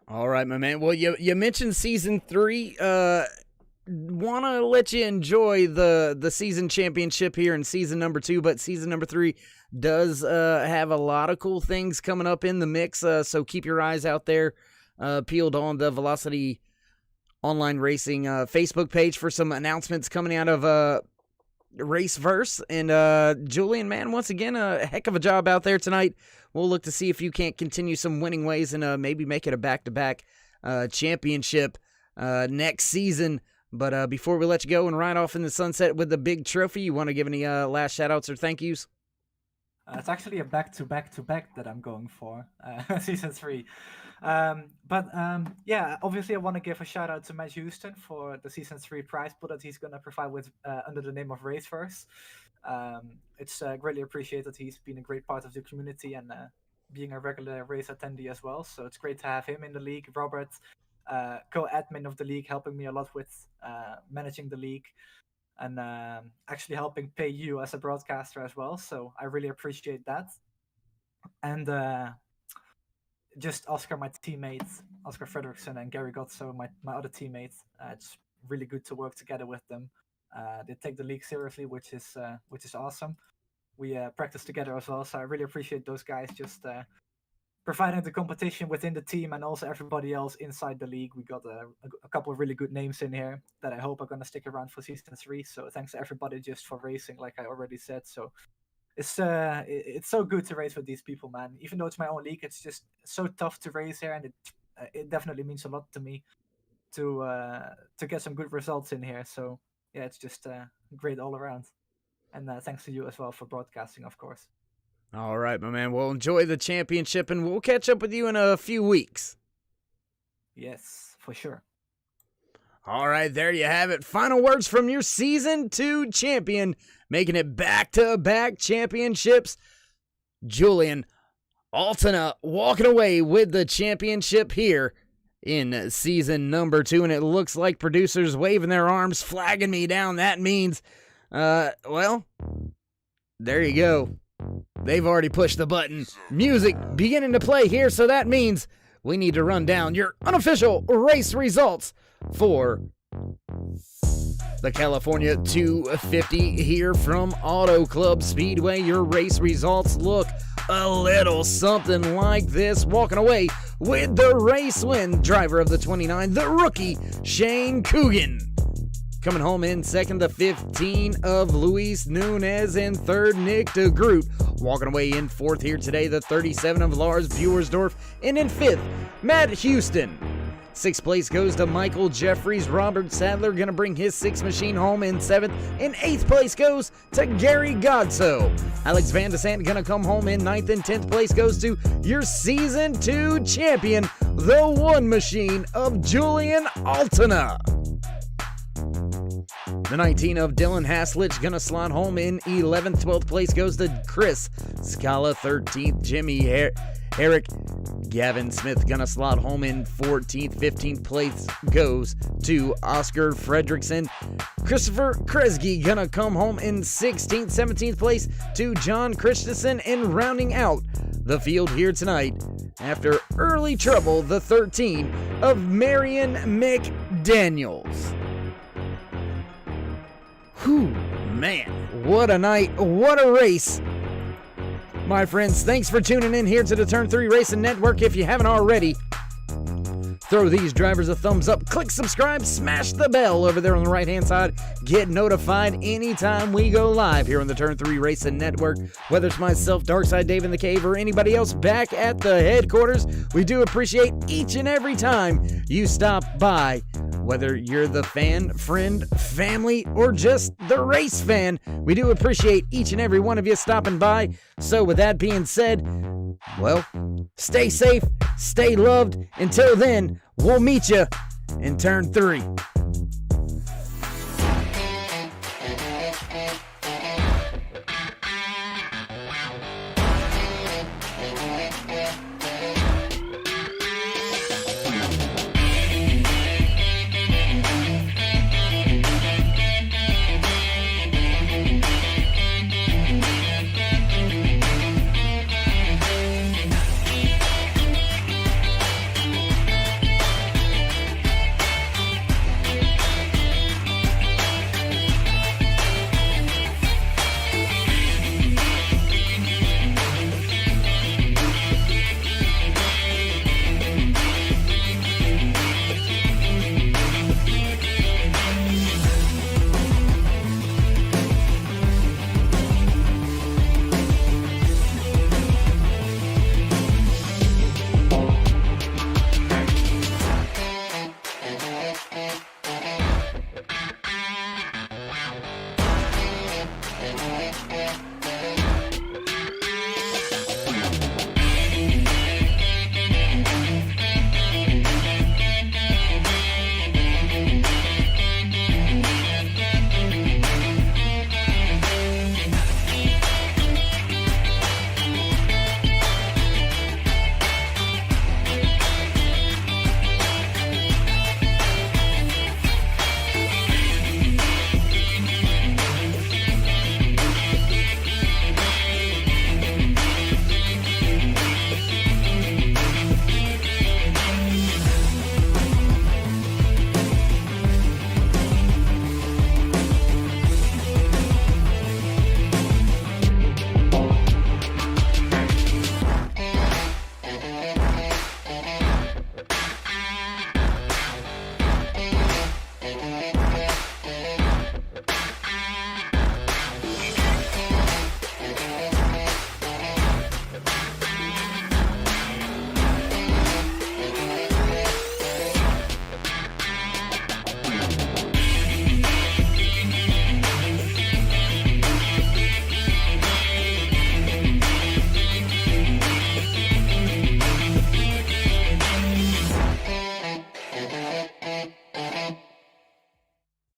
All right, my man. Well, you mentioned season 3. Want to let you enjoy the season championship here in season number 2, but season number 3 does have a lot of cool things coming up in the mix. So keep your eyes out there, peeled on the Velocity Online Racing Facebook page for some announcements coming out of Raceverse. And Julian, man, once again, a heck of a job out there tonight. We'll look to see if you can't continue some winning ways and maybe make it a back-to-back championship next season. But before we let you go and ride off in the sunset with the big trophy, you want to give any last shout-outs or thank yous? It's actually a back-to-back-to-back that I'm going for, season 3. But yeah, obviously I want to give a shout-out to Matt Houston for the season 3 prize pool that he's going to provide with under the name of Raceverse. It's greatly appreciated. He's been a great part of the community and being a regular race attendee as well. So it's great to have him in the league. Robert, co-admin of the league, helping me a lot with managing the league and actually helping pay you as a broadcaster as well. So I really appreciate that. And just Oscar, my teammates, Oscar Fredrickson and Gary Gotso, my other teammates. It's really good to work together with them. They take the league seriously, which is awesome. We practice together as well, so I really appreciate those guys just providing the competition within the team and also everybody else inside the league. We got a couple of really good names in here that I hope are going to stick around for season 3. So thanks to everybody just for racing, like I already said. So it's so good to race with these people, man. Even though it's my own league, it's just so tough to race here, and it definitely means a lot to me to get some good results in here. So yeah, it's just great all around. And thanks to you as well for broadcasting, of course. All right, my man. Well, enjoy the championship, and we'll catch up with you in a few weeks. Yes, for sure. All right, there you have it. Final words from your Season 2 champion, making it back-to-back championships. Julian Altena walking away with the championship here in season number 2, and it looks like producers waving their arms, flagging me down. That means, well, there you go. They've already pushed the button. Music beginning to play here, so that means we need to run down your unofficial race results for the California 250 here from Auto Club Speedway. Your race results look a little something like this. Walking away with the race win, driver of the 29, the rookie, Shane Coogan. Coming home in second, the 15 of Luis Nunez. In third, Nick DeGroot. Walking away in fourth here today, the 37 of Lars Buersdorf. And in fifth, Matt Houston. Sixth place goes to Michael Jeffries. Robert Sadler going to bring his sixth machine home in seventh. In eighth place goes to Gary Godso. Alex Van de Sant going to come home in ninth. And 10th place goes to your Season 2 champion, the one machine of Julian Altena. The 19 of Dylan Haslich going to slot home in 11th. 12th place goes to Chris Scala. 13th, Jimmy Eric. Gavin Smith going to slot home in 14th. 15th place goes to Oscar Fredrickson. Christopher Kresge going to come home in 16th. 17th place to John Christensen. And rounding out the field here tonight, after early trouble, the 13 of Marion McDaniels. Whew, man, what a night, what a race. My friends, thanks for tuning in here to the Turn 3 Racing Network. If you haven't already, throw these drivers a thumbs up, click subscribe, smash the bell over there on the right-hand side. Get notified anytime we go live here on the Turn 3 Racing Network. Whether it's myself, Darkside Dave in the Cave, or anybody else back at the headquarters, we do appreciate each and every time you stop by. Whether you're the fan, friend, family, or just the race fan, we do appreciate each and every one of you stopping by. So with that being said, well, stay safe, stay loved. Until then, we'll meet you in Turn 3.